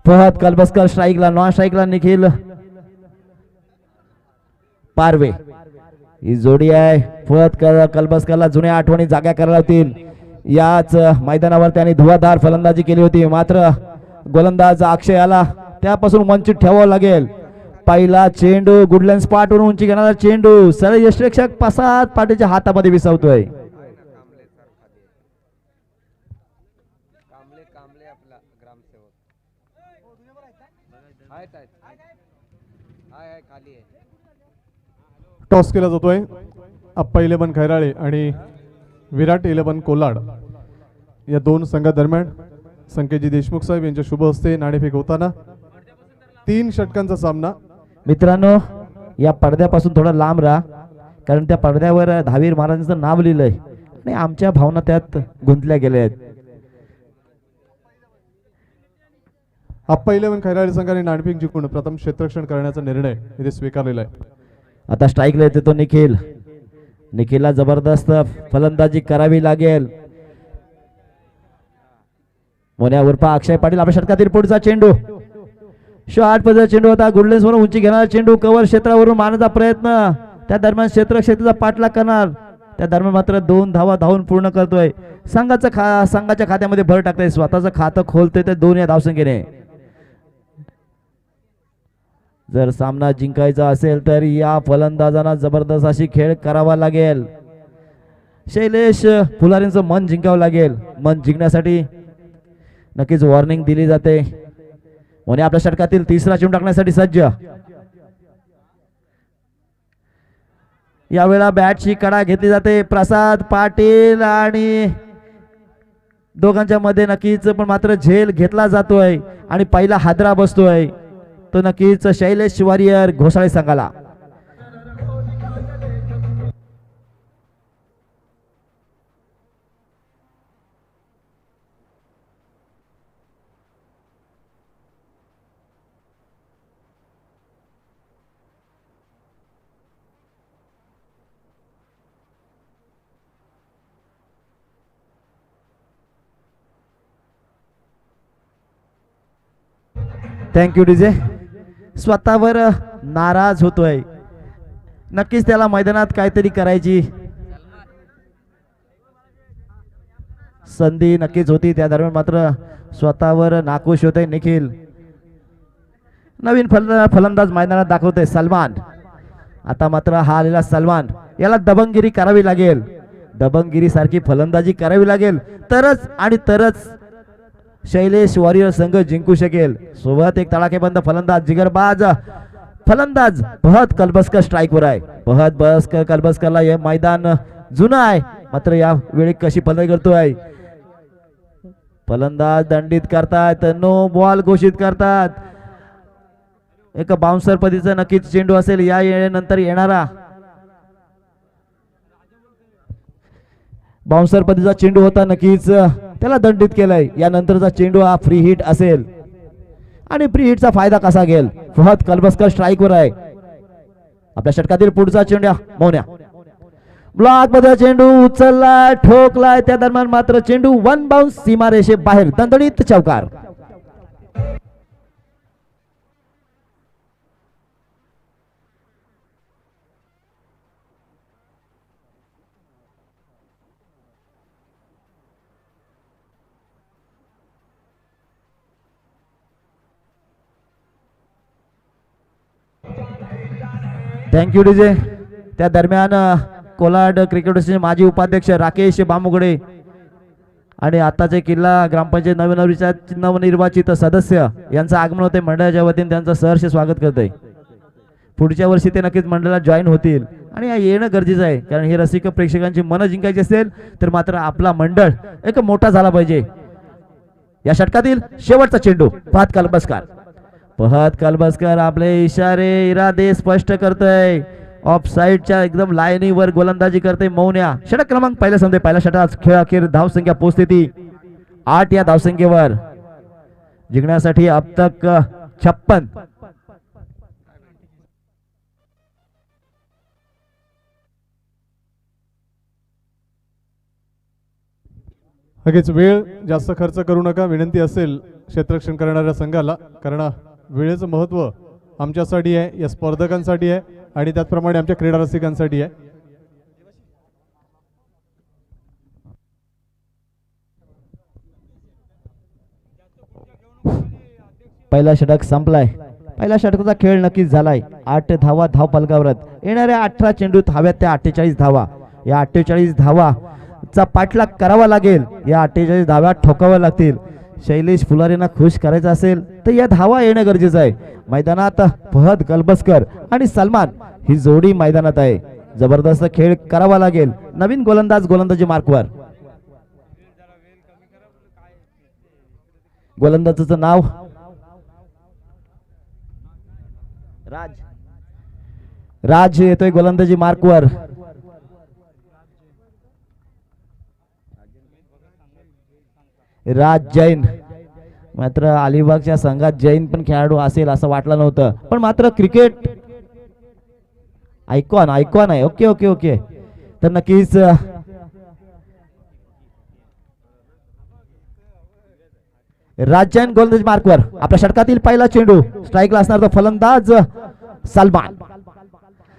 फहद कलबसकर स्ट्राईकला, नॉन स्ट्राईकला निखिल पारवे. ही जोडी आहे. फहद कलबसकरला जुन्या आठवणी जाग्या करायला होतील. याच मैदानावर त्यांनी धुवाधार फलंदाजी केली होती, मात्र गोलंदाज अक्षय आला त्यापासून वंचित ठेवावं लागेल. पहिला चेंडू गुडलँड स्पॉट वरून उंची घेणारा चेंडू सरळ यष्टीरक्षक प्रसाद पाटीलच्या हातामध्ये विसावतोय.
टॉस केला जातोय. अप्पा 11 खैराळे आणि विराट 11 कोलाड या दोन संघादरम्यान संकेतजी देशमुख साहेब यांच्या शुभ हस्ते नाणेफेक होताना 3 षटकांचा सामना.
मित्रांनो, या पडद्यापासून थोडा लांब राहा, कारण त्या पडद्यावर धावीर महाराजांचं नाव लिहिलंय आणि आमच्या भावना त्यात गुंतल्या गेल्या आहेत.
अप्पा 11 खैराळे संघाने नाणेफेक जिंकून प्रथम क्षेत्ररक्षण करण्याचा निर्णय इथे स्वीकारलेला आहे.
आता स्ट्राईकला येते तो निखिल. निखिलला जबरदस्त फलंदाजी करावी लागेल. मोन्या उर्फ अक्षय पाटील आपल्या षटकातील पुढचा चेंडू. शॉर्ट पद्धतीचा चेंडू होता. गुडलेन्स वरून उंची घेणारा चेंडू कव्हर क्षेत्रावरून मारण्याचा प्रयत्न. त्या दरम्यान क्षेत्राचा पाठलाग करणार. त्या दरम्यान मात्र 2 धावा धावून पूर्ण करतोय. संघाच्या खात्यामध्ये भर टाकतोय. स्वतःचं खातं खोलतोय ते 2 या धावसंख्येने. जर सामना जिंकायचा असेल तर या फलंदाजांना जबरदस्त अशी खेळ करावा लागेल. शैलेश फुलारींचं मन जिंकावं लागेल. मन जिंकण्यासाठी नक्कीच वॉर्निंग दिली जाते. मोने आपल्या षटकातील तिसरा चेंडू टाकण्यासाठी सज्ज. यावेळेला बॅटची कडा घेतली जाते. प्रसाद पाटील आणि दोघांच्या मध्ये नक्कीच पण मात्र झेल घेतला जातोय आणि पहिला हादरा बसतोय तो नक्कीच शैलेश वॉरियर घोसाळे संघाला. Thank you DJ. स्वतःवर नाराज होतोय. नक्कीच त्याला मैदानात काहीतरी करायची संधी नक्कीच होती. त्या दरम्यान मात्र स्वतःवर नाखुश होते निखिल. नवीन फलंदाज मैदानात दाखवतोय सलमान. आता मात्र हा आलेला सलमान, याला दबंगगिरी करावी लागेल. दबंगगिरी सारखी फलंदाजी करावी लागेल तरच शैलेश वॉरियर संघ जिंकू शकेल. सोबत एक तडाखेबंद फलंदाज जिगरबाज फलंदाज फहद कलबसकर स्ट्राईकवर आहे. फहद कलबसकरला हे मैदान जुनं आहे, मात्र या वेळी कशी फलंदाजी करतोय. फलंदाज दंडित करतात, नो बॉल घोषित करतात. एक बाउन्सर पद्धतीचा नक्कीच चेंडू असेल या नंतर येणारा. बाउन्सर पद्धतीचा चेंडू होता, नक्कीच त्याला दंडित केलाय. यानंतरचा चेंडू हा फ्री हिट असेल आणि फ्री हिटचा फायदा कसा घेईल. फहद कलबसकर स्ट्राईकवर आहे. आपल्या षटकातील पुढचा चेंडू मौन्या. ब्लॉक मध्ये चेंडू उचलला, ठोकलाय. त्या दरम्यान मात्र चेंडू 1 बाउन्स सीमारेषे बाहेर. दणदणीत चौकार. Thank you DJ. त्या दरम्यान कोलाड क्रिकेट असोसिएशनचे माजी उपाध्यक्ष राकेश बामुगडे आणि आताचे किल्ला ग्रामपंचायत नवनिर्वाचित सदस्य यांचं आगमन होते. मंडळाच्या वतीने त्यांचं सहर्ष स्वागत करतोय. पुढच्या वर्षी ते नक्कीच मंडळाला जॉईन होतील आणि येणं गरजेचं आहे, कारण हे रसिक प्रेक्षकांची मनं जिंकायची असेल तर मात्र आपला मंडळ एक मोठा झाला पाहिजे. या षटकातील शेवटचा चेंडू फहद कलबसकर. फहद कलबसकर आपले इशारे इरादे स्पष्ट करतोय. ऑफ साइडच्या एकदम लाईनीवर गोलंदाजी करते मौन्या. षटक क्रमांक पहिल्या संधी पहिल्या षटकात खेळ अखेर धावसंख्या पोहोचते ती 8 या धावसंख्येवर. जिंकण्यासाठी अब तक 56.
लगेच वेळ जास्त खर्च करू नका, विनंती असेल क्षेत्ररक्षण करणाऱ्या संघाला, कारण वेळेचं महत्त्व आमच्यासाठी आहे, या स्पर्धकांसाठी आहे आणि त्याचप्रमाणे आमच्या क्रीडा रसिकांसाठी आहे.
पहिला षटक संपलाय. पहिल्या षटकाचा खेळ नक्कीच झालाय. 8 धावा धाव फलकावर. येणाऱ्या 18 चेंडूत हव्यात त्या 48 धावा. या 48 धावाचा पाठलाग करावा लागेल. या 48 धावा ठोकाव्या लागतील. शैलेश फुलारेंना खुश करायचं असेल तर या धावा येणं गरजेचं आहे. मैदानात फहद कलबसकर आणि सलमान ही जोडी मैदानात आहे. जबरदस्त खेळ करावा लागेल. नवीन गोलंदाजी मार्कवर. गोलंदाजाचं नाव राज येतोय गोलंदाजी मार्कवर. राज जैन. मात्र अलिबागच्या संघात जैन पण खेळाडू असेल असं वाटलं नव्हतं, पण मात्र क्रिकेट आयकॉन आहे. Okay okay okay. तर नक्कीच राज जैन गोलंदाजी मार्कवर. आपल्या षटकातील पहिला चेंडू स्ट्राईकला असणार तो फलंदाज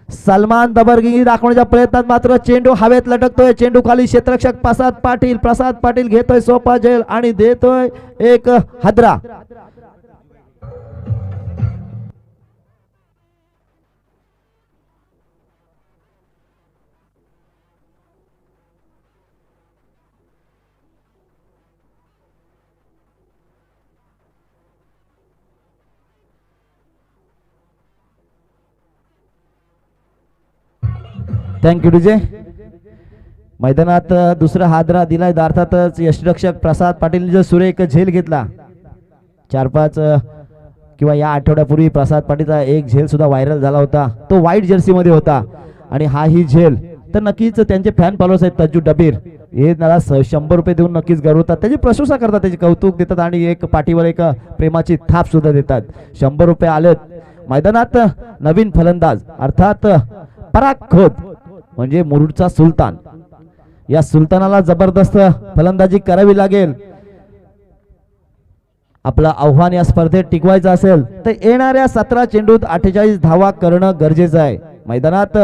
सलमान दबरगिरी दाखवण्याच्या प्रयत्नात मात्र चेंडू हवेत लटकतोय. चेंडू खाली क्षेत्ररक्षक प्रसाद पाटील घेतोय सोपा झेल आणि देतोय एक हादरा. Thank you DJ. मैदानात दुसरा हादरा दिलाय. अर्थातच यष्टीरक्षक प्रसाद पाटील जो सुरेख झेल घेतला 4-5 किंवा या आठवड्यापूर्वी प्रसाद पाटीलचा एक झेल सुद्धा व्हायरल झाला होता. तो व्हाईट जर्सी मध्ये होता आणि हा ही झेल तर नक्कीच त्यांचे फॅन फॉलोअर्स आहेत तज्जू डबीर हे त्याला 100 रुपये देऊन नक्कीच गौरवतात. त्याची प्रशंसा करतात, त्याचे कौतुक देतात आणि एक पाठीवर एक प्रेमाची थाप सुद्धा देतात. 100 रुपये आलेत. मैदानात नवीन फलंदाज अर्थात पराग खोत म्हणजे मुरुडचा सुलतान. या सुलतानाला जबरदस्त फलंदाजी करावी लागेल. आपलं आव्हान या स्पर्धेत टिकवायचं असेल तर येणाऱ्या 17 चेंडूत 48 धावा करणं गरजेचं आहे. मैदानात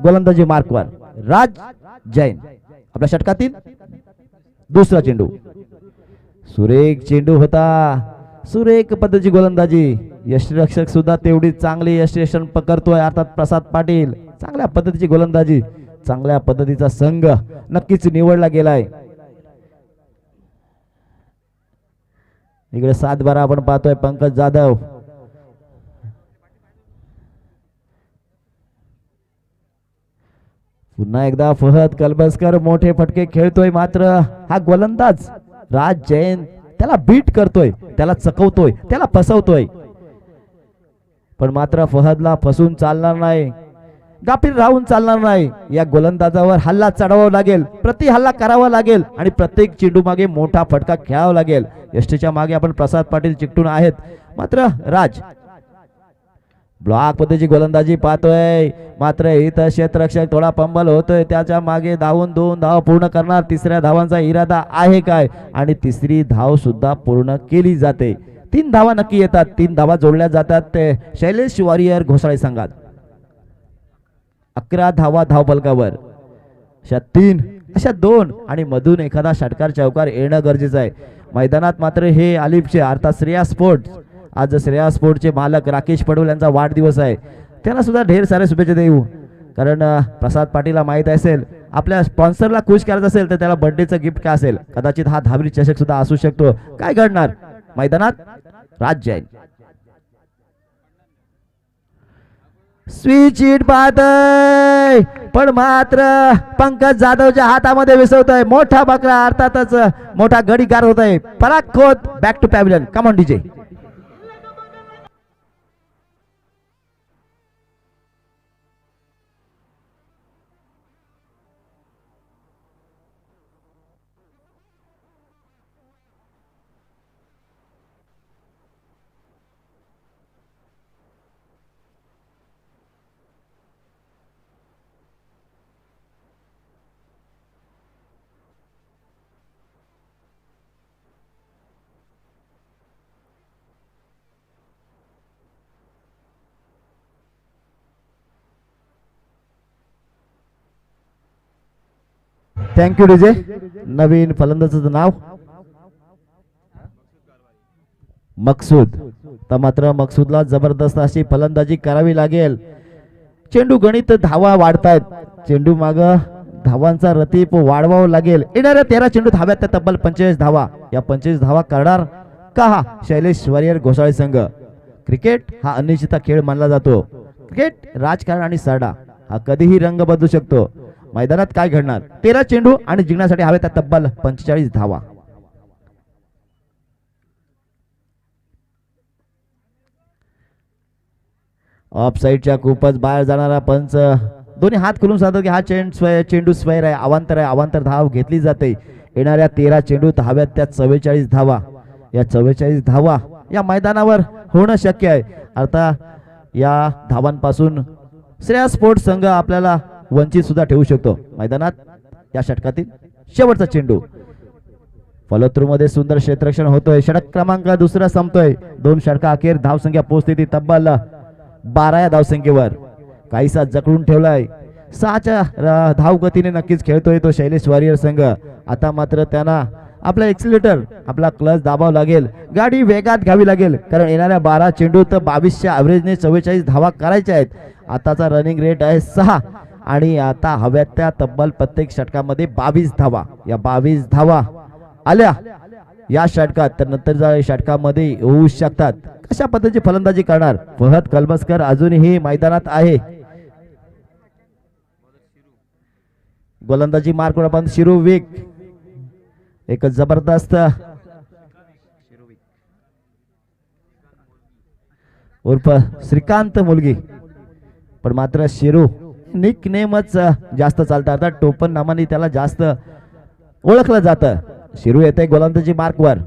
गोलंदाजी मार्कवर राज जैन. आपल्या षटकातील दुसरा चेंडू. सुरेख चेंडू होता. सुरेख पद्धतीची गोलंदाजी. यष्टीरक्षक सुद्धा तेवढी चांगली यष्टीरक्षण पकडतोय अर्थात प्रसाद पाटील. चांगल्या पद्धतीची गोलंदाजी, चांगल्या पद्धतीचा संघ नक्कीच निवडला गेलाय. इकडे 7-12 आपण पाहतोय पंकज जाधव. पुन्हा एकदा फहद कलबसकर मोठे फटके खेळतोय. मात्र हा गोलंदाज राज जैन त्याला बीट करतोय, त्याला चकवतोय, त्याला फसवतोय. पण मात्र फहदला फसून चालणार नाही, गाफील राहून चालणार नाही. या गोलंदाजावर हल्ला चढवावा लागेल, प्रति हल्ला करावा लागेल आणि प्रत्येक चेंडू मागे मोठा फटका खेळावा लागेल. यष्टीच्या मागे आपण प्रसाद पाटील चिकटून आहेत. मात्र राज ब्लॉक पद्धतीची गोलंदाजी पाहतोय. मात्र इथं क्षेत्ररक्षक थोडा पंबल होतोय. त्याच्या मागे धावून 2 धाव पूर्ण करणार. तिसऱ्या धावांचा इरादा आहे काय आणि तिसरी धाव सुद्धा पूर्ण केली जाते. 3 धावा नक्की येतात. 3 धावा जोडल्या जातात ते शैलेश वॉरियर घोसाळे संघात. 11 धावा धाव फलकावर. अशा 3 अशा 2 आणि मधून एखादा षटकार चौकार येणं गरजेचं आहे. मैदानात मात्र हे आलिफचे अर्थात श्रेया स्पोर्ट्स. आज श्रेया स्पोर्टचे मालक राकेश पडवल यांचा वाढदिवस आहे. त्यांना सुद्धा ढेर साऱ्या शुभेच्छा देऊ. कारण प्रसाद पाटीलला माहीत असेल आपल्या स्पॉन्सरला खुश करायचं असेल तर त्याला बर्थडेचं गिफ्ट काय असेल. कदाचित हा धावरी चषक सुद्धा असू शकतो. काय घडणार मैदानात राज जैन. स्विच हिट पाहतोय पण मात्र पंकज जाधवच्या हातामध्ये विसवतोय. मोठा बकरा अर्थातच मोठा गडीगार होत आहे. Parag Khot back to pavilion. Come on DJ. Thank you DJ. नवीन फलंदाजाचं नाव मकसूद. तर मात्र मकसूदला जबरदस्त अशी फलंदाजी करावी लागेल. चेंडू गणित धावा वाढतायत. चेंडू माग धावांचा रतीप वाढवावं लागेल. येणाऱ्या 13 चेंडू धाव्यात त्या तब्बल 45 धावा. या 45 धावा करणार का हा शैलेश वारियर घोसाळे संघ. क्रिकेट हा अनिश्चित खेळ मानला जातो. क्रिकेट राजकारण आणि सरडा हा कधीही रंग बदलू शकतो. मैदानात काय घडणार. 13 चेंडू आणि जिंकण्यासाठी हवे त्या तब्बल 45 धावा. ऑफ साईडच्या खूपच बाहेर जाणारा पंच दोन्ही हात खुलून सांगतात की हा चेंडू स्वैर आहे, अवांतर आहे. अवांतर धाव घेतली जाते. येणाऱ्या 13 चेंडू धाव्यात त्या 44 धावा. या 44 धावा या मैदानावर होणं शक्य आहे. अर्थात या धावांपासून श्रेया स्पोर्ट्स संघ आपल्याला वंचित सुद्धा ठेवू शकतो. मैदानात या षटकातील शेवटचा चेंडू. फॉलोथ्रू मध्ये सुंदर क्षेत्ररक्षण होतोय. षटक क्रमांक दुसरा संपतोय. 2 षटका अखेर धावसंख्या पोहोचते ती तब्बल 12 या धावसंख्येवर. काहीसा जखडून ठेवलाय. 6च्या धावगतीने नक्कीच खेळतोय तो शैलेश वारियर संघ. आता मात्र त्यांना आपला एक्सिलेटर आपला क्लच दाबावं लागेल. गाडी वेगात घ्यावी लागेल. कारण येणाऱ्या 12 चेंडू तर 22च्या ॲव्हरेजने 44 धावा करायच्या आहेत. आताचा रनिंग रेट आहे 6 आणि आता हव्यात त्या तब्बल प्रत्येक षटकामध्ये 22 धावा. या 22 धावा आल्या या षटकात तर नंतर षटकामध्ये होऊ शकतात. कशा पद्धतीची फलंदाजी करणार. फहद कलबस्कर अजूनही मैदानात आहे. गोलंदाजी मार्कवर आपण शिरू विक एक जबरदस्त उर्फ श्रीकांत मुलगी. पण मात्र शिरू निक नेमच जास्त चालतात. टोपण नामाने त्याला जास्त ओळखलं जातं. शिरू येते गोलंदाजी मार्कवर.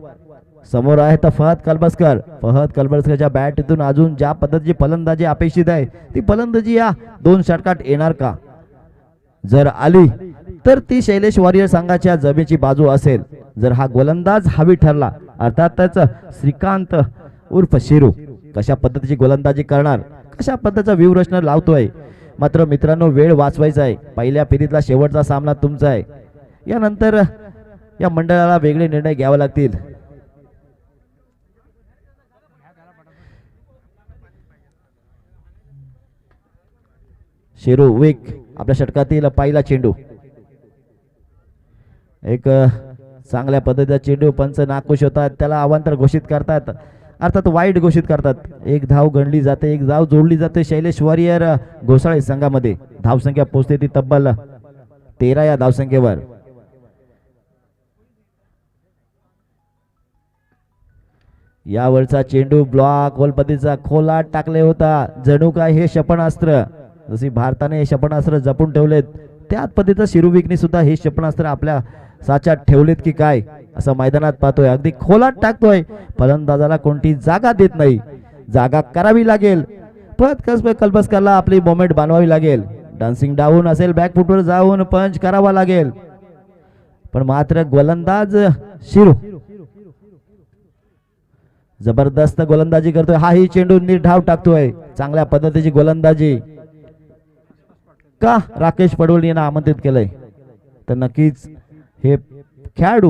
समोर आहे तर फहद कलबस्कर. फहद कलबस्करच्या बॅटतून अजून ज्या पद्धतीची फलंदाजी अपेक्षित आहे ती फलंदाजी या 2 षटकात येणार का. जर आली तर ती शैलेश वारियर संघाच्या जमेची बाजू असेल. जर हा गोलंदाज हवी ठरला अर्थातच श्रीकांत उर्फ शिरू कशा पद्धतीची गोलंदाजी करणार, कशा पद्धतीचा व्यूहरचना लावतोय. मात्र मित्रांनो वेळ वाचवायचा आहे. पहिल्या फेरीतला शेवटचा सामना तुमचा आहे. यानंतर या मंडळाला वेगळे निर्णय घ्यावे लागतील. शिरू विक आपल्या षटकातील पहिला चेंडू. एक चांगल्या पद्धतीचा चेंडू. पंच नाखुश होतात. त्याला अवांतर घोषित करतात. अर्थात वाईट घोषित करतात. एक धाव गणली जाते. एक धाव जोडली जाते शैलेश वारियर घोसाळे संघामध्ये. धावसंख्या पोहोचते ती तब्बल 13 या धावसंख्येवर. यावरचा चेंडू ब्लॉक गोलपतीचा खोलात टाकले होता. जणू काय हे क्षेपणास्त्र जशी भारताने हे क्षेपणास्त्र जपून ठेवलेत त्याच पद्धतीचं शिरूविकने सुद्धा हे क्षेपणास्त्र आपल्या साच्यात ठेवलेत की काय असं मैदानात पाहतोय. अगदी खोलात टाकतोय. फलंदाजाला कोणती जागा देत नाही. जागा करावी लागेल. परत कलबस्करला आपली मोमेंट बनवावी लागेल. डान्सिंग डाऊन असेल बॅकफुटवर जाऊन पंच करावा लागेल. पण मात्र गोलंदाज शिरू जबरदस्त गोलंदाजी करतोय. हाही चेंडू नीट धाव टाकतोय. चांगल्या पद्धतीची गोलंदाजी. का राकेश पडवळ यांना आमंत्रित केलंय तर नक्कीच हे खेळाडू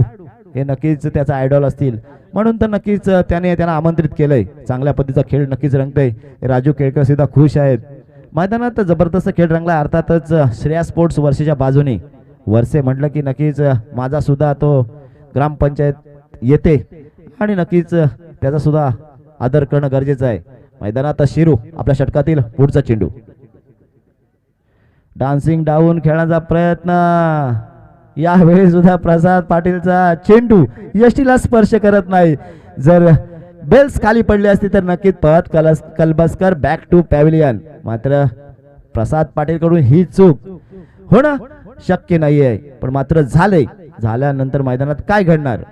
हे नक्कीच त्याचा आयडॉल असतील म्हणून तर नक्कीच त्यांना आमंत्रित केलंय. चांगल्या पद्धतीचा खेळ नक्कीच रंगतोय. राजू केळकर सुद्धा खुश आहेत. मैदानात जबरदस्त खेळ रंगला. अर्थातच श्रेया स्पोर्ट्स वर्षेच्या बाजूने. वर्षे म्हटलं की नक्कीच माझा सुद्धा तो ग्रामपंचायत येते आणि नक्कीच त्याचा सुद्धा आदर करणं गरजेचं आहे. मैदानात शिरू आपल्या षटकातील पुढचा चेंडू. डान्सिंग डाऊन खेळण्याचा प्रयत्न. यावेळी सुद्धा प्रसाद पाटीलचा चेंडू यष्टीला स्पर्श करत नाही. जर बेल्स खाली पडली असती तर नक्कीच पहत कलबस्कर बॅक टू पॅव्हिलियन. मात्र प्रसाद पाटील कडून ही चूक होणं शक्य नाहीये. पण मात्र झाले. झाल्यानंतर मैदानात काय घडणार.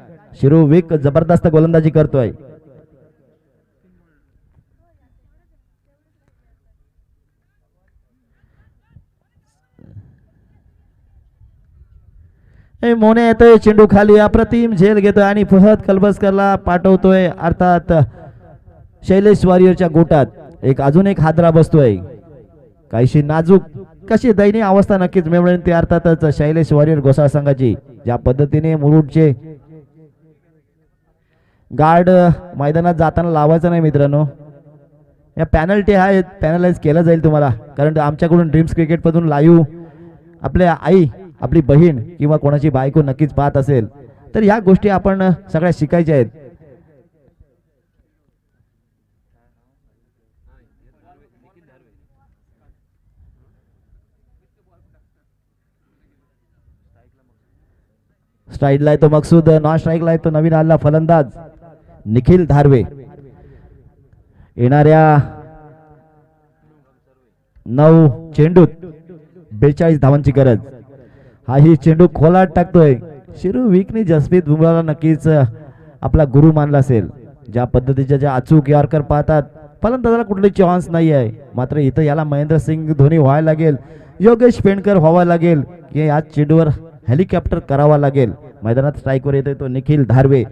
शिरू विक जबरदस्त गोलंदाजी करतोय. मोने येतोय. चेंडू खाली अप्रतिम झेल घेतोय आणि फहद कलबस्करला पाठवतोय. अर्थात शैलेश वारियरच्या गोटात अजून एक हादरा बसतोय. काहीशी नाजूक कशी दयनीय अवस्था नक्कीच मिळवणे ते अर्थातच शैलेश वॉरियर गोसाळ संघाची. ज्या पद्धतीने मुरुडचे गार्ड मैदानात जाताना लावायचं नाही मित्रांनो. या पॅनल्टी आहेत, पॅनलाइज केलं जाईल तुम्हाला, कारण आमच्याकडून ड्रीम्स क्रिकेटमधून लाईव्ह आपल्या आई, आपली बहीण किंवा कोणाची बायको नक्कीच पाहत असेल तर ह्या गोष्टी आपण सगळ्या शिकायच्या आहेत. स्ट्राईकला आहे तो मकसूद, नॉन स्ट्राईकला आहे तो नवीन आलेला फलंदाज निखिल धारवे. येणाऱ्या 9 चेंडूत 42 धावांची गरज. हाही चेंडू खोलात टाकतोय शिरू विकनी. जसप्रीत बुमराहला नक्कीच आपला गुरु मानला असेल. ज्या पद्धतीच्या ज्या अचूक यॉर्कर पाहतात, फलंदाजाला कुठली चान्स नाही आहे. मात्र इथं याला महेंद्रसिंग धोनी व्हायला लागेल, योगेश पेंडकर व्हावा लागेल की या चेंडूवर हेलिकॉप्टर करावा लागेल. मैदानात स्ट्राईकवर येतोय तो निखिल धारवे,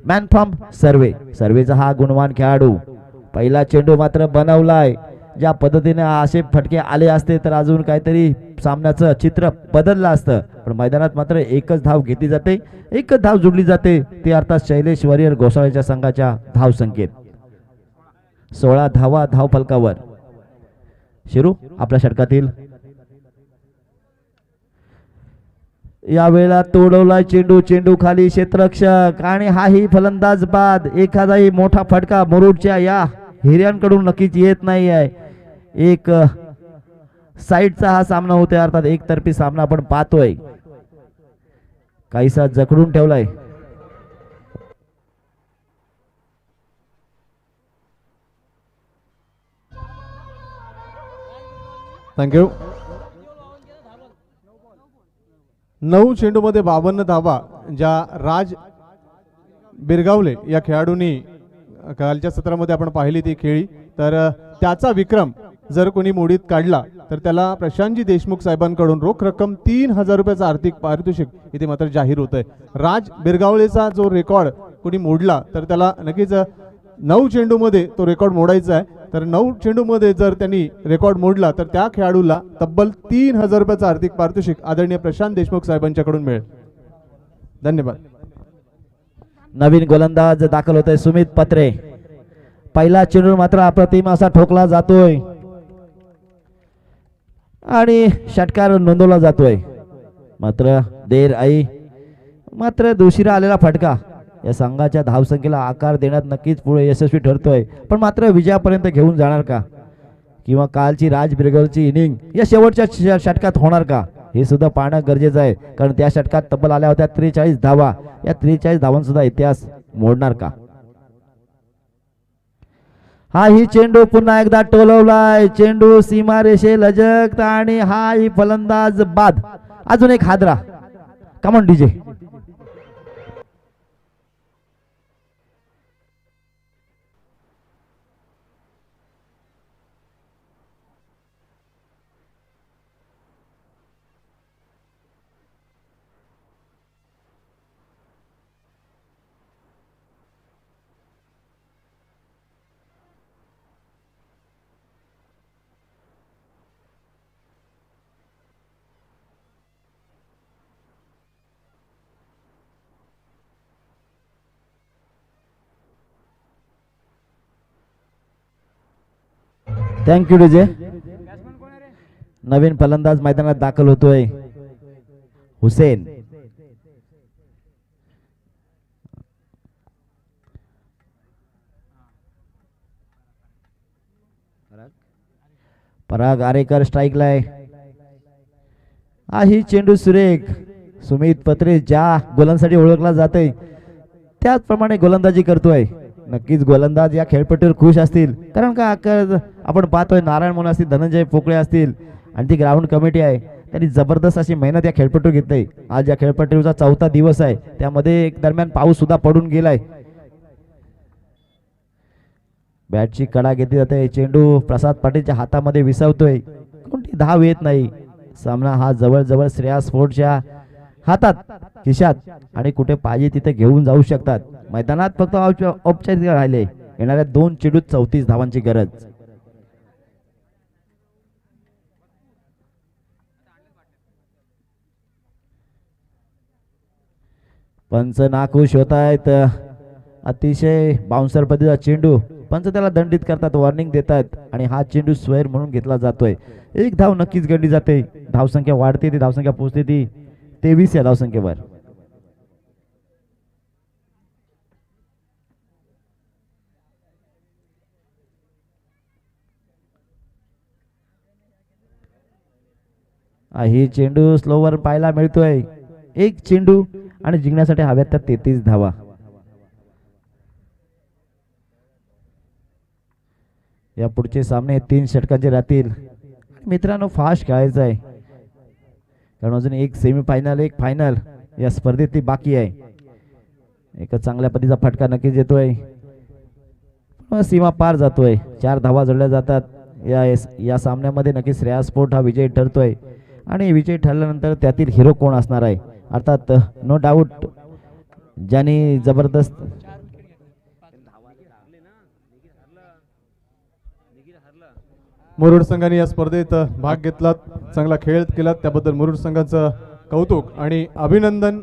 मॅन फ्रॉम सर्वे. सर्वेचा हा गुणवान खेळाडू. पहिला चेंडू मात्र बनवलाय. ज्या पद्धतीने असे फटके आले असते तर अजून काहीतरी सामन्याचं चित्र बदललं असतं. पण मैदानात मात्र एकच धाव घेतली जाते, एकच धाव जुडली जाते, ते अर्थात शैलेश वॉरियर गोसाळ्याच्या संघाच्या धाव संकेत. 16 धावा धाव फलकावर. शिरू आपल्या षटकातील यावेळेला तोडवला चेंडू, चेंडू खाली क्षेत्ररक्षक आणि हाही फलंदाज बाद. एखादाही मोठा फटका मुरुडच्या या हिऱ्यांकडून नक्कीच येत नाही आहे. एक साईडचा हा सामना होतोय, अर्थात एकतर्फी सामना आपण पाहतोय. काहीसा जखडून ठेवलाय.
थँक्यू. 9 चेंडूमध्ये 52 धावा ज्या राज बिरगावले या खेळाडूंनी कालच्या सत्रामध्ये आपण पाहिली ती खेळी. तर त्याचा विक्रम जर कोणी मोडीत काढला तर त्याला प्रशांतजी देशमुख साहेबांकडून रोख रक्कम 3000 रुपयाचा आर्थिक पारितोषिक इथे मात्र जाहीर होत आहे. राज बिरगावलेचा जो रेकॉर्ड कोणी मोडला तर त्याला नक्कीच 9 चेंडूमध्ये तो रेकॉर्ड मोडायचा आहे. तर 9 चेंडूमध्ये जर त्यांनी रेकॉर्ड मोडला तर त्या खेळाडूला तब्बल 3000 रुपयाचा आर्थिक पारितोषिक आदरणीय प्रशांत देशमुख साहेबांच्याकडून मिळेल. धन्यवाद.
नवीन गोलंदाज दाखल होतोय सुमित पत्रे. पहिला चेंडू मात्र अप्रतिम असा ठोकला जातोय आणि षटकार नोंदवला जातोय. मात्र देर आई, मात्र दुसरा आलेला फटका या संघाच्या धावसंख्येला आकार देण्यात नक्कीच पुढे यशस्वी ठरतोय. पण मात्र विजयापर्यंत घेऊन जाणार का, किंवा कालची राज बिरगलची इनिंग या शेवटच्या षटकात होणार का, हे सुद्धा पाहणं गरजेचं आहे. कारण त्या षटकात तब्बल आल्या होत्या 43 धावा. या 43 धावांसुद्धा इतिहास मोडणार का. हा ही चेंडू पुन्हा एकदा टोलवलाय. चेंडू सीमारेषे लजक आणि हा ही फलंदाज बाद. अजून एक हादरा. Come on DJ. Thank you DJ. नवीन फलंदाज मैदानात दाखल होतोय हुसेन. पराग आरेकर स्ट्राईकला आहे. हा ही चेंडू सुरेख. सुमित पत्रे ज्या गोलंदाजासाठी ओळखला जाते त्याचप्रमाणे गोलंदाजी करतोय. नक्कीच गोलंदाज या खेळपट्टीवर खुश असतील, कारण का आपण पाहतोय नारायण मोहन असतील, धनंजय पोकळे असतील आणि ती ग्राउंड कमिटी आहे, त्यांनी जबरदस्त अशी मेहनत या खेळपट्टीवर घेतली. आज या खेळपट्टीवरचा 4था दिवस आहे, त्यामध्ये एक दरम्यान पाऊस सुद्धा पडून गेलाय. बॅटची कडा घेतली जाते. चेंडू प्रसाद पाटीलच्या हातामध्ये विसावतोय. कोणती धाव येत नाही. सामना हा जवळजवळ श्रेयस स्पोर्ट्सच्या हातात, खिशात आणि कुठे पाहिजे तिथे घेऊन जाऊ शकतात. मैदानात फक्त औपचारिक राहिले. येणाऱ्या 2 चेंडूत 34 धावांची गरज. पंच नाखुश होत आहेत. अतिशय बाउन्सर पद्धतीचा चेंडू, पंच त्याला दंडित करतात, वॉर्निंग देतात आणि हा चेंडू स्क्वेअर म्हणून घेतला जातोय. एक धाव नक्कीच गणली जाते. धावसंख्या वाढते, ती धावसंख्या पोहोचते ती 23 या धावसंख्येवर. ही चेंडू स्लोवर पाहायला मिळतोय. एक चेंडू आणि जिंकण्यासाठी हव्यात त्या 33 धावा. या पुढचे सामने 3 षटकांचे राहतील. मित्रांनो, फास्ट खेळायचं आहे कारण अजून एक सेमीफायनल एक फायनल या स्पर्धेत बाकी आहे. एक चांगल्या पद्धतीचा फटका नक्कीच येतोय, सीमा पार जातोय. 4 धावा जोडल्या जातात या सामन्यामध्ये. नक्कीच श्रेया स्पोर्ट हा विजयी ठरतोय आणि विजयी ठरल्यानंतर त्यातील हिरो कोण असणार आहे, अर्थात नो डाऊट ज्यांनी जबरदस्त
मुरुड संघाने या स्पर्धेत भाग घेतला, चांगला खेळ केला, त्याबद्दल मुरुड संघाचं कौतुक आणि अभिनंदन.